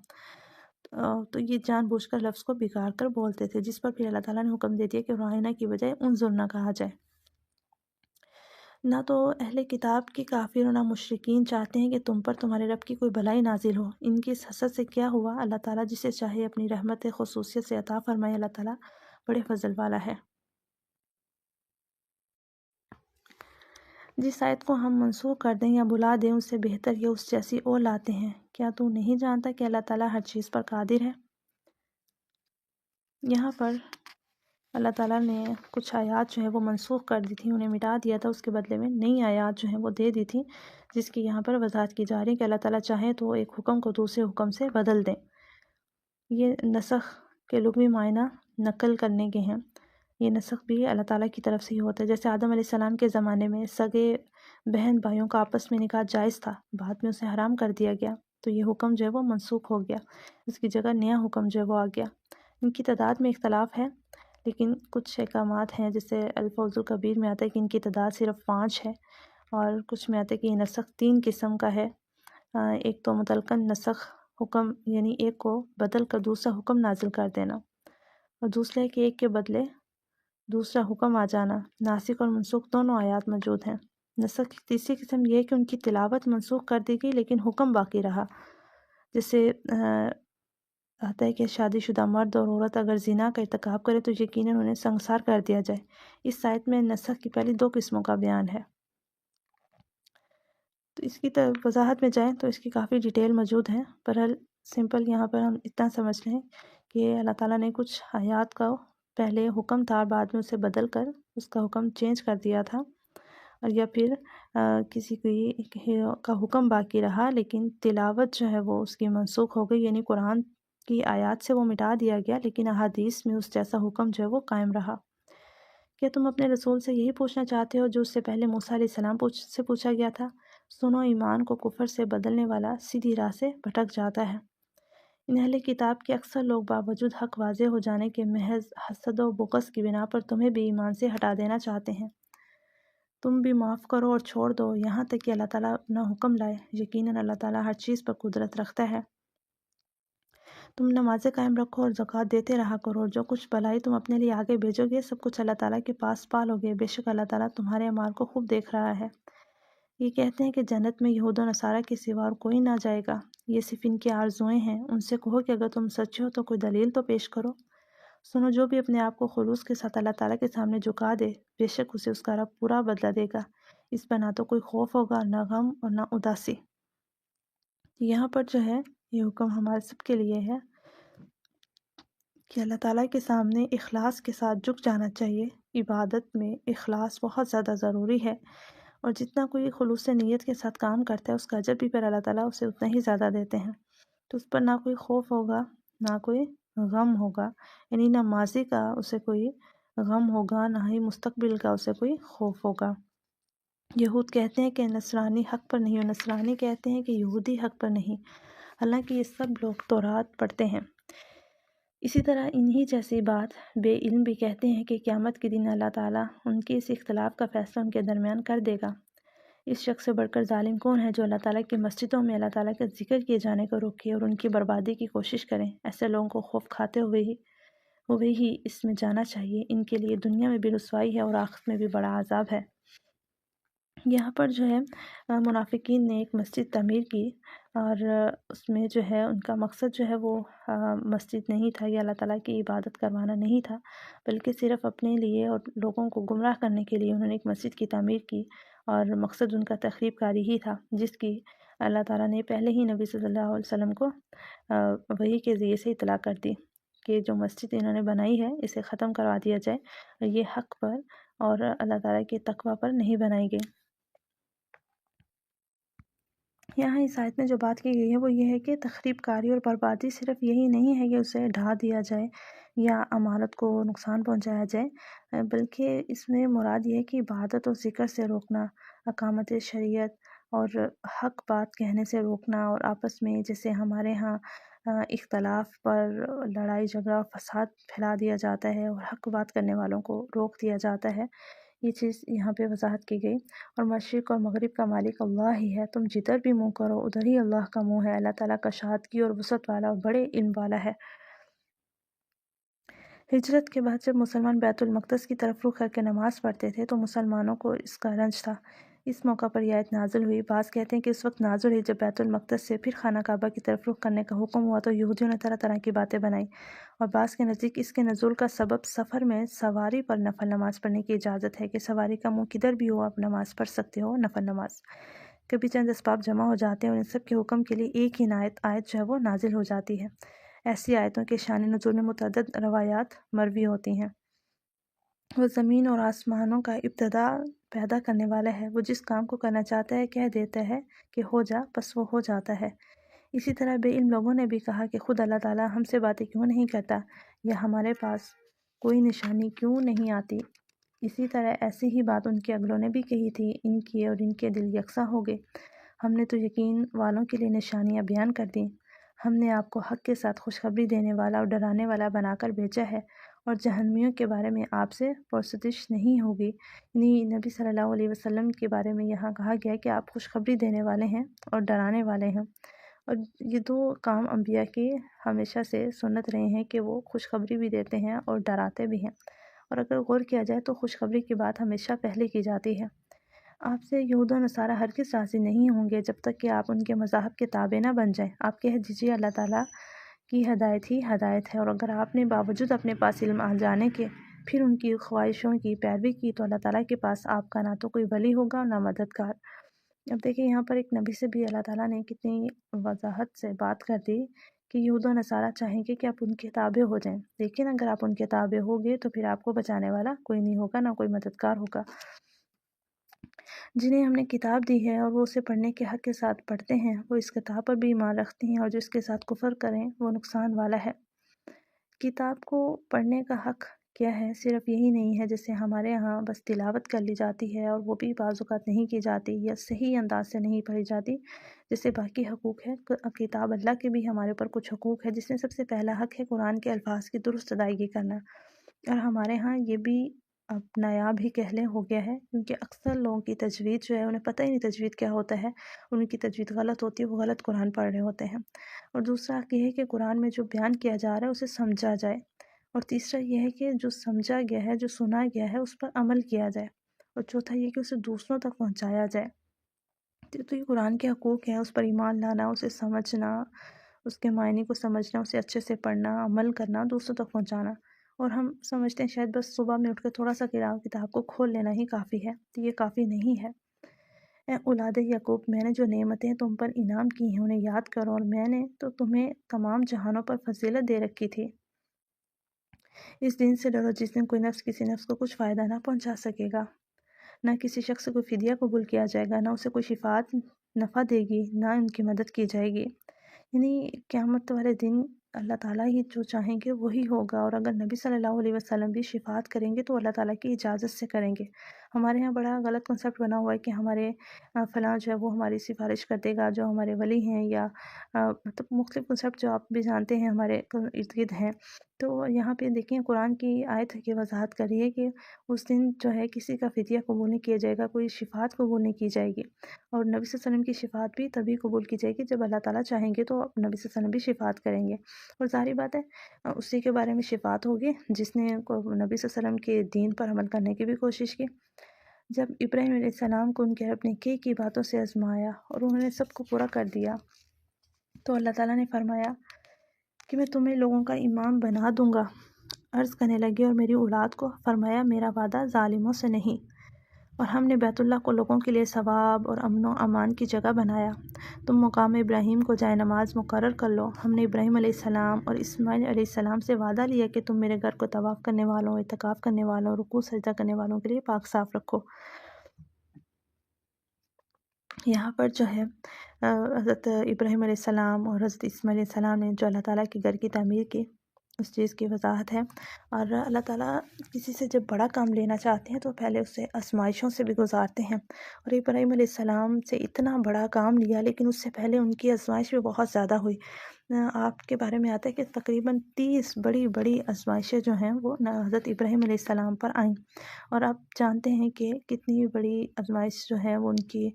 تو یہ جان بوجھ کر لفظ کو بگاڑ کر بولتے تھے، جس پر پھر اللہ تعالیٰ نے حکم دے دیا کہ رائنا کی بجائے انظرنا کہا جائے۔ نہ تو اہل کتاب کے کافر اور نہ مشرکین چاہتے ہیں کہ تم پر تمہارے رب کی کوئی بھلائی نازل ہو۔ ان کی اس حسد سے کیا ہوا، اللہ تعالیٰ جسے چاہے اپنی رحمت خصوصیت سے عطا فرمائے، اللہ تعالیٰ بڑے فضل والا ہے۔ جس آیت کو ہم منسوخ کر دیں یا بلا دیں اس سے بہتر یہ اس جیسی اور لاتے ہیں۔ کیا تو نہیں جانتا کہ اللہ تعالیٰ ہر چیز پر قادر ہے؟ یہاں پر اللہ تعالیٰ نے کچھ آیات جو ہے وہ منسوخ کر دی تھی، انہیں مٹا دیا تھا، اس کے بدلے میں نئی آیات جو ہیں وہ دے دی تھی، جس کی یہاں پر وضاحت کی جا رہی ہے کہ اللہ تعالیٰ چاہیں تو ایک حکم کو دوسرے حکم سے بدل دیں۔ یہ نسخ کے لغوی معنی نقل کرنے کے ہیں، یہ نسخ بھی اللہ تعالیٰ کی طرف سے ہی ہوتا ہے۔ جیسے آدم علیہ السلام کے زمانے میں سگے بہن بھائیوں کا آپس میں نکاح جائز تھا، بعد میں اسے حرام کر دیا گیا، تو یہ حکم جو ہے وہ منسوخ ہو گیا، اس کی جگہ نیا حکم جو ہے وہ آ گیا۔ ان کی تعداد میں اختلاف ہے، لیکن کچھ احکامات ہیں، جیسے الفوز الکبیر میں آتا ہے کہ ان کی تعداد صرف 5 ہے، اور کچھ میں آتا ہے کہ یہ نسخ 3 قسم کا ہے۔ ایک تو متلقن نسخ حکم، یعنی ایک کو بدل کر دوسرا حکم نازل کر دینا، اور دوسرا ہے کہ ایک کے بدلے دوسرا حکم آ جانا۔ ناسخ اور منسوخ دونوں آیات موجود ہیں۔ نسخ کی تیسری قسم یہ ہے کہ ان کی تلاوت منسوخ کر دی گئی لیکن حکم باقی رہا، جیسے آتا ہے کہ شادی شدہ مرد اور عورت اگر زنا کا ارتکاب کرے تو یقیناً انہیں سنگسار کر دیا جائے۔ اس آیت میں نسخ کی پہلی 2 قسموں کا بیان ہے۔ تو اس کی وضاحت میں جائیں تو اس کی کافی ڈیٹیل موجود ہے، بہرحال سمپل یہاں پر ہم اتنا سمجھ لیں کہ اللہ تعالیٰ نے کچھ آیات کا پہلے حکم تھا، بعد میں اسے بدل کر اس کا حکم چینج کر دیا تھا، اور یا پھر کسی کا حکم باقی رہا لیکن تلاوت جو ہے وہ اس کی منسوخ ہو گئی، یعنی قرآن کی آیات سے وہ مٹا دیا گیا لیکن احادیث میں اس جیسا حکم جو ہے وہ قائم رہا۔ کیا تم اپنے رسول سے یہی پوچھنا چاہتے ہو جو اس سے پہلے موسیٰ علیہ السلام سے پوچھا گیا تھا؟ سنو، ایمان کو کفر سے بدلنے والا سیدھی راہ سے بھٹک جاتا ہے۔ ان اہل کتاب کے اکثر لوگ باوجود حق واضح ہو جانے کے محض حسد و بغض کی بنا پر تمہیں بھی ایمان سے ہٹا دینا چاہتے ہیں۔ تم بھی معاف کرو اور چھوڑ دو یہاں تک کہ اللہ تعالیٰ اپنا حکم لائے، یقیناً اللہ تعالیٰ ہر چیز پر قدرت رکھتا ہے۔ تم نمازیں قائم رکھو اور زکوٰۃ دیتے رہا کرو، اور جو کچھ بھلائی تم اپنے لیے آگے بھیجو گے سب کچھ اللہ تعالیٰ کے پاس پالو گے، بے شک اللہ تعالیٰ تمہارے اعمال کو خوب دیکھ رہا ہے۔ یہ کہتے ہیں کہ جنت میں یہود و نصارہ کے سوا اور کوئی نہ جائے گا، یہ صرف ان کی آرزوئیں ہیں۔ ان سے کہو کہ اگر تم سچے ہو تو کوئی دلیل تو پیش کرو۔ سنو، جو بھی اپنے آپ کو خلوص کے ساتھ اللہ تعالیٰ کے سامنے جھکا دے، بے شک اسے اس کا رب پورا بدلہ دے گا، اس پر نہ تو کوئی خوف ہوگا، نہ غم اور نہ اداسی۔ یہاں پر جو ہے یہ حکم ہمارے سب کے لیے ہے کہ اللہ تعالیٰ کے سامنے اخلاص کے ساتھ جھک جانا چاہیے۔ عبادت میں اخلاص بہت زیادہ ضروری ہے، اور جتنا کوئی خلوص نیت کے ساتھ کام کرتا ہے اس کا اجر بھی پر اللہ تعالیٰ اسے اتنا ہی زیادہ دیتے ہیں۔ تو اس پر نہ کوئی خوف ہوگا، نہ کوئی غم ہوگا، یعنی نہ ماضی کا اسے کوئی غم ہوگا، نہ ہی مستقبل کا اسے کوئی خوف ہوگا۔ یہود کہتے ہیں کہ نصرانی حق پر نہیں، اور نصرانی کہتے ہیں کہ یہودی حق پر نہیں، حالانکہ یہ سب لوگ تورات پڑھتے ہیں۔ اسی طرح انہی جیسی بات بے علم بھی کہتے ہیں کہ قیامت کے دن اللہ تعالیٰ ان کے اس اختلاف کا فیصلہ ان کے درمیان کر دے گا۔ اس شخص سے بڑھ کر ظالم کون ہے جو اللہ تعالیٰ کی مسجدوں میں اللہ تعالیٰ کا ذکر کیے جانے کو روکے اور ان کی بربادی کی کوشش کریں؟ ایسے لوگوں کو خوف کھاتے ہوئے ہی اس میں جانا چاہیے، ان کے لیے دنیا میں بھی رسوائی ہے اور آخرت میں بھی بڑا عذاب ہے۔ یہاں پر جو ہے منافقین نے ایک مسجد تعمیر کی، اور اس میں جو ہے ان کا مقصد جو ہے وہ مسجد نہیں تھا یا اللہ تعالیٰ کی عبادت کروانا نہیں تھا، بلکہ صرف اپنے لیے اور لوگوں کو گمراہ کرنے کے لیے انہوں نے ایک مسجد کی تعمیر کی، اور مقصد ان کا تخریب کاری ہی تھا، جس کی اللہ تعالیٰ نے پہلے ہی نبی صلی اللہ علیہ وسلم کو وحی کے ذریعے سے اطلاع کر دی کہ جو مسجد انہوں نے بنائی ہے اسے ختم کروا دیا جائے، اور یہ حق پر اور اللہ تعالیٰ کے تقوی پر نہیں بنائی گئی۔ یہاں اس آیت میں جو بات کی گئی ہے وہ یہ ہے کہ تخریب کاری اور بربادی صرف یہی نہیں ہے کہ اسے ڈھا دیا جائے یا امانت کو نقصان پہنچایا جائے، بلکہ اس میں مراد یہ ہے کہ عبادت اور ذکر سے روکنا، اقامت شریعت اور حق بات کہنے سے روکنا، اور آپس میں جیسے ہمارے ہاں اختلاف پر لڑائی جھگڑا فساد پھیلا دیا جاتا ہے اور حق بات کرنے والوں کو روک دیا جاتا ہے، یہ چیز یہاں پہ وضاحت کی گئی۔ اور مشرق اور مغرب کا مالک اللہ ہی ہے، تم جدھر بھی منہ کرو ادھر ہی اللہ کا منہ ہے، اللہ تعالیٰ کا شہادگی اور وسعت والا اور بڑے علم والا ہے۔ ہجرت کے بعد جب مسلمان بیت المقدس کی طرف رخ کر کے نماز پڑھتے تھے تو مسلمانوں کو اس کا رنج تھا۔ اس موقع پر یہ آیت نازل ہوئی۔ بعض کہتے ہیں کہ اس وقت نازل ہوئی جب بیت المقدس سے پھر خانہ کعبہ کی طرف رخ کرنے کا حکم ہوا تو یہودیوں نے طرح طرح کی باتیں بنائیں، اور بعض کے نزدیک اس کے نزول کا سبب سفر میں سواری پر نفل نماز پڑھنے کی اجازت ہے کہ سواری کا منہ کدھر بھی ہو آپ نماز پڑھ سکتے ہو، نفل نماز۔ کبھی چند اسباب جمع ہو جاتے ہیں اور ان سب کے حکم کے لیے ایک ہی آیت جو ہے وہ نازل ہو جاتی ہے۔ ایسی آیتوں کے شان نزول میں متعدد روایات مروی ہوتی ہیں۔ وہ زمین اور آسمانوں کا ابتدا پیدا کرنے والا ہے، وہ جس کام کو کرنا چاہتا ہے کہہ دیتا ہے کہ ہو جا، بس وہ ہو جاتا ہے۔ اسی طرح بے علم لوگوں نے بھی کہا کہ خود اللہ تعالیٰ ہم سے باتیں کیوں نہیں کرتا، یا ہمارے پاس کوئی نشانی کیوں نہیں آتی؟ اسی طرح ایسی ہی بات ان کے اگلوں نے بھی کہی تھی، ان کی اور ان کے دل یکساں ہو گئے۔ ہم نے تو یقین والوں کے لیے نشانیاں بیان کر دیں۔ ہم نے آپ کو حق کے ساتھ خوشخبری دینے والا اور ڈرانے والا بنا کر بھیجا ہے، اور جہنمیوں کے بارے میں آپ سے پرستش نہیں ہوگی۔ یعنی نبی صلی اللہ علیہ وسلم کے بارے میں یہاں کہا گیا کہ آپ خوشخبری دینے والے ہیں اور ڈرانے والے ہیں، اور یہ دو کام انبیاء کی ہمیشہ سے سنت رہے ہیں کہ وہ خوشخبری بھی دیتے ہیں اور ڈراتے بھی ہیں، اور اگر غور کیا جائے تو خوشخبری کی بات ہمیشہ پہلے کی جاتی ہے۔ آپ سے یہود و نصارہ ہرگز راضی نہیں ہوں گے جب تک کہ آپ ان کے مذاہب کے تابع نہ بن جائیں۔ آپ کہہ دیجیے اللہ تعالیٰ کی ہدایت ہی ہدایت ہے، اور اگر آپ نے باوجود اپنے پاس علم آ جانے کے پھر ان کی خواہشوں کی پیروی کی تو اللہ تعالیٰ کے پاس آپ کا نہ تو کوئی ولی ہوگا اور نہ مددگار۔ اب دیکھیں یہاں پر ایک نبی سے بھی اللہ تعالیٰ نے کتنی وضاحت سے بات کر دی کہ یہود و نصارہ چاہیں گے کہ آپ ان کے تابع ہو جائیں، لیکن اگر آپ ان کے تابع ہوگے تو پھر آپ کو بچانے والا کوئی نہیں ہوگا، نہ کوئی مددگار ہوگا۔ جنہیں ہم نے کتاب دی ہے اور وہ اسے پڑھنے کے حق کے ساتھ پڑھتے ہیں، وہ اس کتاب پر بھی ایمان رکھتے ہیں، اور جو اس کے ساتھ کفر کریں وہ نقصان والا ہے۔ کتاب کو پڑھنے کا حق کیا ہے؟ صرف یہی نہیں ہے جیسے ہمارے ہاں بس تلاوت کر لی جاتی ہے، اور وہ بھی بعض اوقات نہیں کی جاتی یا صحیح انداز سے نہیں پڑھی جاتی جیسے باقی حقوق ہے۔ کتاب اللہ کے بھی ہمارے اوپر کچھ حقوق ہے، جس میں سب سے پہلا حق ہے قرآن کے الفاظ کی درست ادائیگی کرنا، اور ہمارے ہاں یہ بھی اب نایاب ہی کہہ لیں ہو گیا ہے، کیونکہ اکثر لوگوں کی تجوید جو ہے انہیں پتہ ہی نہیں تجوید کیا ہوتا ہے، ان کی تجوید غلط ہوتی ہے، وہ غلط قرآن پڑھ رہے ہوتے ہیں۔ اور دوسرا حق یہ ہے کہ قرآن میں جو بیان کیا جا رہا ہے اسے سمجھا جائے، اور تیسرا یہ ہے کہ جو سمجھا گیا ہے، جو سنا گیا ہے، اس پر عمل کیا جائے، اور چوتھا یہ کہ اسے دوسروں تک پہنچایا جائے۔ تو یہ قرآن کے حقوق ہیں، اس پر ایمان لانا، اسے سمجھنا، اس کے معنی کو سمجھنا، اسے اچھے سے پڑھنا، عمل کرنا، دوسروں تک پہنچانا۔ اور ہم سمجھتے ہیں شاید بس صبح میں اٹھ کے تھوڑا سا کتاب کو کھول لینا ہی کافی ہے، تو یہ کافی نہیں ہے۔ اے اولاد یعقوب، میں نے جو نعمتیں تم پر انعام کی ہیں انہیں یاد کرو، اور میں نے تو تمہیں تمام جہانوں پر فضیلت دے رکھی تھی۔ اس دن سے ڈرو جس دن کوئی نفس کسی نفس کو کچھ فائدہ نہ پہنچا سکے گا، نہ کسی شخص سے کوئی فدیہ قبول کیا جائے گا، نہ اسے کوئی شفاعت نفع دے گی، نہ ان کی مدد کی جائے گی۔ یعنی قیامت والے دن اللہ تعالیٰ ہی جو چاہیں گے وہی ہوگا، اور اگر نبی صلی اللہ علیہ وسلم بھی شفاعت کریں گے تو اللہ تعالیٰ کی اجازت سے کریں گے۔ ہمارے ہاں بڑا غلط کنسیپٹ بنا ہوا ہے کہ ہمارے فلاں جو ہے وہ ہماری سفارش کر دے گا، جو ہمارے ولی ہیں، یا مطلب مختلف کنسیپٹ جو آپ بھی جانتے ہیں ہمارے ارد گرد ہیں۔ تو یہاں پہ دیکھیں قرآن کی آیت کی وضاحت کر رہی ہے کہ اس دن جو ہے کسی کا فدیہ قبول نہیں کیا جائے گا، کوئی شفاعت قبول نہیں کی جائے گی، اور نبی صلی اللہ علیہ وسلم کی شفاعت بھی تبھی قبول کی جائے گی جب اللہ تعالیٰ چاہیں گے تو نبی صلی اللہ علیہ وسلم بھی شفاعت کریں گے، اور ظاہری بات ہے اسی کے بارے میں شفاعت ہوگی جس نے نبی صلی اللہ علیہ وسلم کے دین پر عمل کرنے کی بھی کوشش کی۔ جب ابراہیم علیہ السلام کو ان کے رب نے کی باتوں سے آزمایا اور انہوں نے سب کو پورا کر دیا، تو اللہ تعالیٰ نے فرمایا کہ میں تمہیں لوگوں کا امام بنا دوں گا۔ عرض کرنے لگے اور میری اولاد کو، فرمایا میرا وعدہ ظالموں سے نہیں، اور ہم نے بیت اللہ کو لوگوں کے لیے ثواب اور امن و امان کی جگہ بنایا۔ تم مقام ابراہیم کو جائے نماز مقرر کر لو۔ ہم نے ابراہیم علیہ السلام اور اسماعیل علیہ السلام سے وعدہ لیا کہ تم میرے گھر کو طواف کرنے والوں، اعتکاف کرنے والوں، رکوع سجدہ کرنے والوں کے لیے پاک صاف رکھو۔ یہاں پر جو ہے حضرت ابراہیم علیہ السلام اور حضرت اسماعیل علیہ السلام نے جو اللہ تعالیٰ کی گھر کی تعمیر کی، اس چیز کی وضاحت ہے، اور اللہ تعالیٰ کسی سے جب بڑا کام لینا چاہتے ہیں تو پہلے اسے آزمائشوں سے بھی گزارتے ہیں، اور ابراہیم علیہ السلام سے اتنا بڑا کام لیا لیکن اس سے پہلے ان کی آزمائش بھی بہت زیادہ ہوئی۔ آپ کے بارے میں آتا ہے کہ تقریباً 30 بڑی بڑی آزمائشیں جو ہیں وہ حضرت ابراہیم علیہ السلام پر آئیں، اور آپ جانتے ہیں کہ کتنی بڑی آزمائش جو ہے وہ ان کی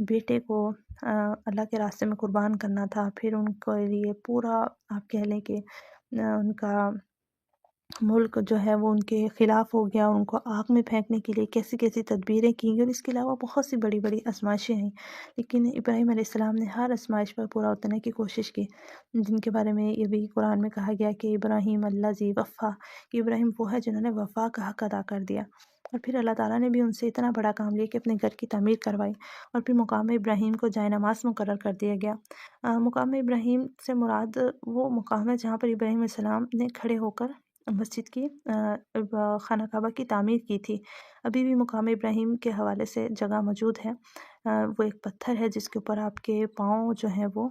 بیٹے کو اللہ کے راستے میں قربان کرنا تھا، پھر ان کے لیے پورا آپ کہہ لیں کہ ان کا ملک جو ہے وہ ان کے خلاف ہو گیا، ان کو آگ میں پھینکنے کے لیے کیسی کیسی تدبیریں کی گئی، اور اس کے علاوہ بہت سی بڑی بڑی آزمائشیں ہیں، لیکن ابراہیم علیہ السلام نے ہر آزمائش پر پورا اترنے کی کوشش کی، جن کے بارے میں یہ بھی قرآن میں کہا گیا کہ ابراہیم الذی وفا، کہ ابراہیم وہ ہے جنہوں نے وفا کا حق ادا کر دیا، اور پھر اللہ تعالیٰ نے بھی ان سے اتنا بڑا کام لیا کہ اپنے گھر کی تعمیر کروائی، اور پھر مقام ابراہیم کو جائے نماز مقرر کر دیا گیا۔ مقام ابراہیم سے مراد وہ مقام ہے جہاں پر ابراہیم علیہ السلام نے کھڑے ہو کر مسجد کی خانہ کعبہ کی تعمیر کی تھی۔ ابھی بھی مقام ابراہیم کے حوالے سے جگہ موجود ہے، وہ ایک پتھر ہے جس کے اوپر آپ کے پاؤں جو ہیں وہ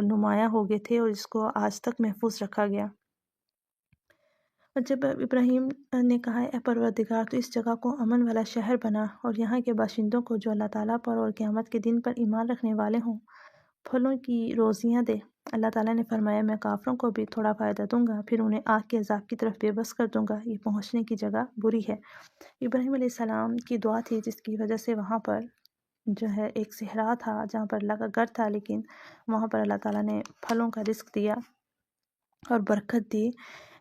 نمایاں ہو گئے تھے، اور اس کو آج تک محفوظ رکھا گیا۔ اور جب ابراہیم نے کہا اے پروردگار تو اس جگہ کو امن والا شہر بنا اور یہاں کے باشندوں کو جو اللہ تعالیٰ پر اور قیامت کے دن پر ایمان رکھنے والے ہوں پھلوں کی روزیاں دے۔ اللہ تعالیٰ نے فرمایا میں کافروں کو بھی تھوڑا فائدہ دوں گا پھر انہیں آگ کے عذاب کی طرف بے بس کر دوں گا، یہ پہنچنے کی جگہ بری ہے۔ ابراہیم علیہ السلام کی دعا تھی جس کی وجہ سے وہاں پر جو ہے ایک صحرا تھا جہاں پر اللہ کا گھر تھا، لیکن وہاں پر اللہ تعالیٰ نے پھلوں کا رزق دیا اور برکت دی۔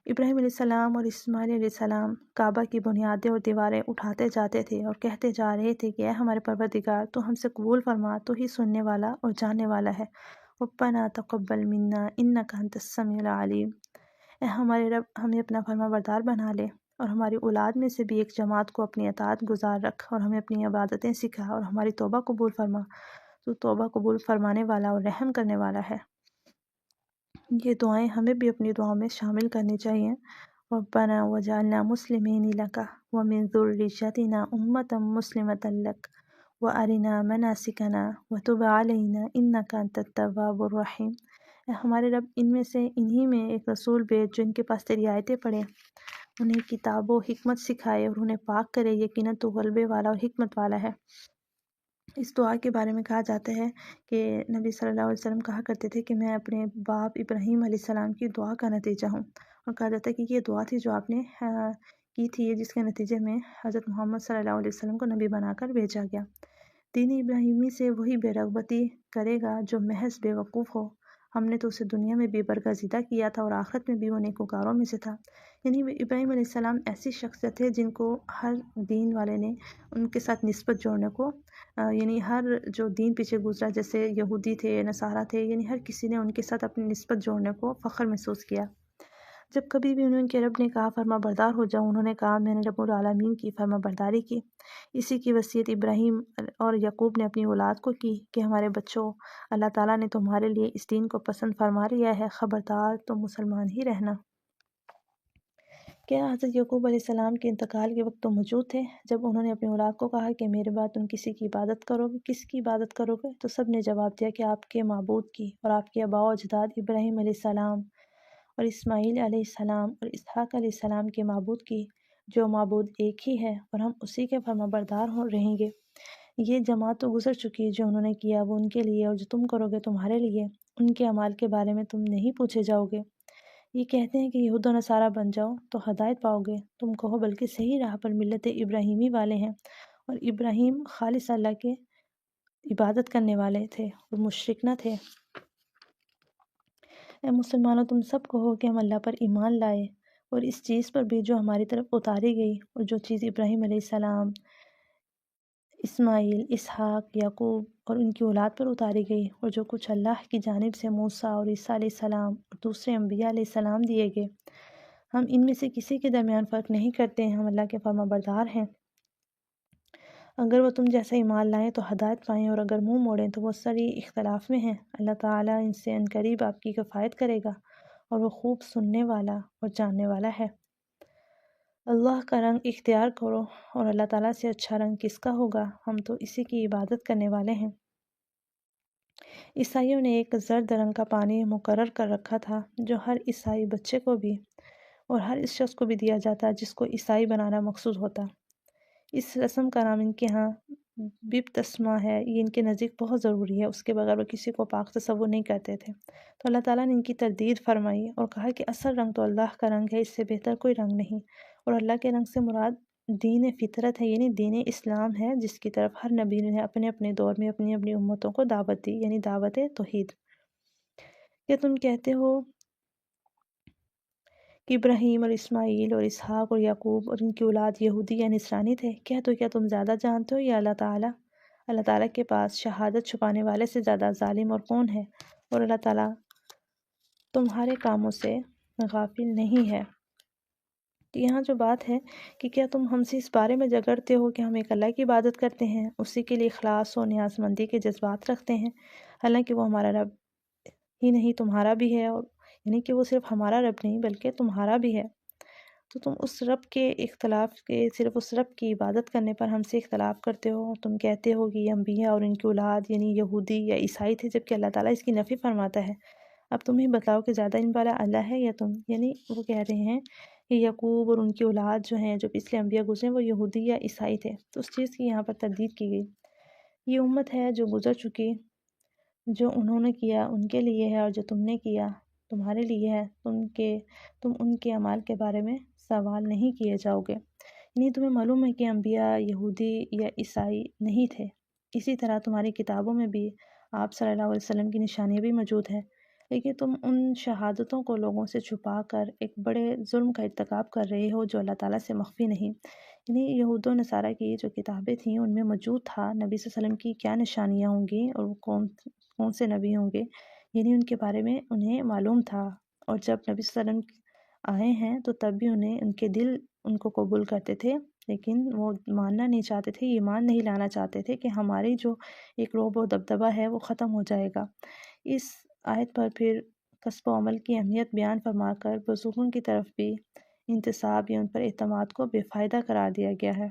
ابراہیم علیہ السلام اور اسماعیل علیہ السلام کعبہ کی بنیادیں اور دیواریں اٹھاتے جاتے تھے اور کہتے جا رہے تھے کہ اے ہمارے پروردگار تو ہم سے قبول فرما، تو ہی سننے والا اور جاننے والا ہے۔ ربنا تقبل منا انک انت السمیع العلیم۔ اے ہمارے رب ہمیں اپنا فرما بردار بنا لے اور ہماری اولاد میں سے بھی ایک جماعت کو اپنی اطاعت گزار رکھ اور ہمیں اپنی عبادتیں سکھا اور ہماری توبہ قبول فرما، تو توبہ قبول فرمانے والا اور رحم کرنے والا ہے۔ یہ دعائیں ہمیں بھی اپنی دعاؤں میں شامل کرنی چاہیے۔ ربنا وجعلنا مسلمین لک ومن ذریتنا امۃ مسلمۃ لک وارنا مناسکنا وتب علینا انک انت التواب الرحیم۔ اے ہمارے رب ان میں سے انہی میں ایک رسول بھیج جو ان کے پاس تیری آیتیں پڑھے، انہیں کتاب و حکمت سکھائے اور انہیں پاک کرے، یقیناً تو غلبے والا اور حکمت والا ہے۔ اس دعا کے بارے میں کہا جاتا ہے کہ نبی صلی اللہ علیہ وسلم کہا کرتے تھے کہ میں اپنے باپ ابراہیم علیہ السلام کی دعا کا نتیجہ ہوں، اور کہا جاتا ہے کہ یہ دعا تھی جو آپ نے کی تھی جس کے نتیجے میں حضرت محمد صلی اللہ علیہ وسلم کو نبی بنا کر بھیجا گیا۔ دین ابراہیمی سے وہی بے رغبتی کرے گا جو محض بے وقوف ہو۔ ہم نے تو اسے دنیا میں بھی برگزیدہ کیا تھا اور آخرت میں بھی وہ نیکوکاروں میں سے تھا۔ یعنی ابراہیم علیہ السلام ایسی شخصیت ہے جن کو ہر دین والے نے ان کے ساتھ نسبت جوڑنے کو یعنی ہر جو دین پیچھے گزرا، جیسے یہودی تھے، نصارہ تھے، یعنی ہر کسی نے ان کے ساتھ اپنی نسبت جوڑنے کو فخر محسوس کیا۔ جب کبھی بھی انہوں کے رب نے کہا فرما بردار ہو جاؤ، انہوں نے کہا میں نے رب العالمین کی فرما برداری کی۔ اسی کی وصیت ابراہیم اور یعقوب نے اپنی اولاد کو کی کہ ہمارے بچوں، اللہ تعالیٰ نے تمہارے لیے اس دین کو پسند فرما لیا ہے، خبردار تم مسلمان ہی رہنا۔ کیا حضرت یعقوب علیہ السلام کے انتقال کے وقت تو موجود تھے جب انہوں نے اپنی اولاد کو کہا کہ میرے بعد تم کسی کی عبادت کرو گے، کس کی عبادت کرو گے؟ تو سب نے جواب دیا کہ آپ کے معبود کی، اور آپ کے آباء و اجداد ابراہیم علیہ السلام اور اسماعیل علیہ السلام اور اسحاق علیہ السلام کے معبود کی، جو معبود ایک ہی ہے اور ہم اسی کے فرما بردار رہیں گے۔ یہ جماعت تو گزر چکی، جو انہوں نے کیا وہ ان کے لیے اور جو تم کرو گے تمہارے لیے، ان کے اعمال کے بارے میں تم نہیں پوچھے جاؤ گے۔ یہ کہتے ہیں کہ یہود و نصارہ بن جاؤ تو ہدایت پاؤ گے، تم کہو بلکہ صحیح راہ پر ملت ابراہیمی والے ہیں، اور ابراہیم خالص اللہ کے عبادت کرنے والے تھے اور مشرک نہ تھے۔ اے مسلمانوں تم سب کہو کہ ہم اللہ پر ایمان لائے اور اس چیز پر بھی جو ہماری طرف اتاری گئی، اور جو چیز ابراہیم علیہ السلام، اسماعیل، اسحاق، یعقوب اور ان کی اولاد پر اتاری گئی، اور جو کچھ اللہ کی جانب سے موسیٰ اور عیسیٰ علیہ السلام اور دوسرے انبیاء علیہ السلام دیے گئے، ہم ان میں سے کسی کے درمیان فرق نہیں کرتے ہیں، ہم اللہ کے فرما بردار ہیں۔ اگر وہ تم جیسا ایمان لائیں تو ہدایت پائیں، اور اگر منہ موڑیں تو وہ سری اختلاف میں ہیں۔ اللہ تعالیٰ ان سے عنقریب آپ کی کفایت کرے گا، اور وہ خوب سننے والا اور جاننے والا ہے۔ اللہ کا رنگ اختیار کرو، اور اللہ تعالیٰ سے اچھا رنگ کس کا ہوگا، ہم تو اسی کی عبادت کرنے والے ہیں۔ عیسائیوں نے ایک زرد رنگ کا پانی مقرر کر رکھا تھا جو ہر عیسائی بچے کو بھی اور ہر اس شخص کو بھی دیا جاتا جس کو عیسائی بنانا مقصود ہوتا۔ اس رسم کا نام ان کے ہاں بپتسمہ ہے، یہ ان کے نزدیک بہت ضروری ہے، اس کے بغیر وہ کسی کو پاک تصور نہیں کرتے تھے۔ تو اللہ تعالیٰ نے ان کی تردید فرمائی اور کہا کہ اصل رنگ تو اللہ کا رنگ ہے، اس سے بہتر کوئی رنگ نہیں، اور اللہ کے رنگ سے مراد دین فطرت ہے، یعنی دین اسلام ہے، جس کی طرف ہر نبی نے اپنے اپنے دور میں اپنی اپنی امتوں کو دعوت دی، یعنی دعوت توحید۔ کیا تم کہتے ہو کہ ابراہیم اور اسماعیل اور اسحاق اور یعقوب اور ان کی اولاد یہودی یا نصرانی تھے؟ کیا تم زیادہ جانتے ہو یا اللہ تعالیٰ کے پاس شہادت چھپانے والے سے زیادہ ظالم اور کون ہے، اور اللہ تعالیٰ تمہارے کاموں سے غافل نہیں ہے۔ یہاں جو بات ہے کہ کیا تم ہم سے اس بارے میں جھگڑتے ہو کہ ہم ایک اللہ کی عبادت کرتے ہیں، اسی کے لیے اخلاص و نیاز مندی کے جذبات رکھتے ہیں، حالانکہ وہ ہمارا رب ہی نہیں تمہارا بھی ہے، اور یعنی کہ وہ صرف ہمارا رب نہیں بلکہ تمہارا بھی ہے، تو تم اس رب کے صرف اس رب کی عبادت کرنے پر ہم سے اختلاف کرتے ہو، اور تم کہتے ہو کہ یہ انبیاء اور ان کی اولاد یعنی یہودی یا عیسائی تھے، جبکہ اللہ تعالیٰ اس کی نفی فرماتا ہے۔ اب تم ہی بتاؤ کہ زیادہ علم والا اللہ ہے یا تم؟ یعنی وہ کہہ رہے ہیں کہ یعقوب اور ان کی اولاد جو ہیں، جو پچھلے انبیاء گزرے، وہ یہودی یا عیسائی تھے، تو اس چیز کی یہاں پر تردید کی گئی۔ یہ امت ہے جو گزر چکی، جو انہوں نے کیا ان کے لیے ہے، اور جو تم نے کیا تمہارے لیے ہے، تم ان کے اعمال کے بارے میں سوال نہیں کیے جاؤ گے۔ یعنی تمہیں معلوم ہے کہ انبیاء یہودی یا عیسائی نہیں تھے، اسی طرح تمہاری کتابوں میں بھی آپ صلی اللہ علیہ وسلم کی نشانیاں بھی موجود ہیں، لیکن تم ان شہادتوں کو لوگوں سے چھپا کر ایک بڑے جرم کا ارتکاب کر رہے ہو جو اللہ تعالیٰ سے مخفی نہیں۔ یعنی یہود و نصارہ کی جو کتابیں تھیں ان میں موجود تھا نبی صلی اللہ علیہ وسلم کی کیا نشانیاں ہوں گی اور وہ کون سے نبی ہوں گے، یعنی ان کے بارے میں انہیں معلوم تھا، اور جب نبی صلی اللہ علیہ وسلم آئے ہیں تو تب بھی ان کے دل ان کو قبول کرتے تھے، لیکن وہ ماننا نہیں چاہتے تھے، ایمان نہیں لانا چاہتے تھے کہ ہماری جو ایک رعب و دبدبہ ہے وہ ختم ہو جائے گا۔ اس آیت پر پھر کسب و عمل کی اہمیت بیان فرما کر بزرگوں کی طرف بھی انتساب یا ان پر اعتماد کو بے فائدہ قرار دیا گیا ہے۔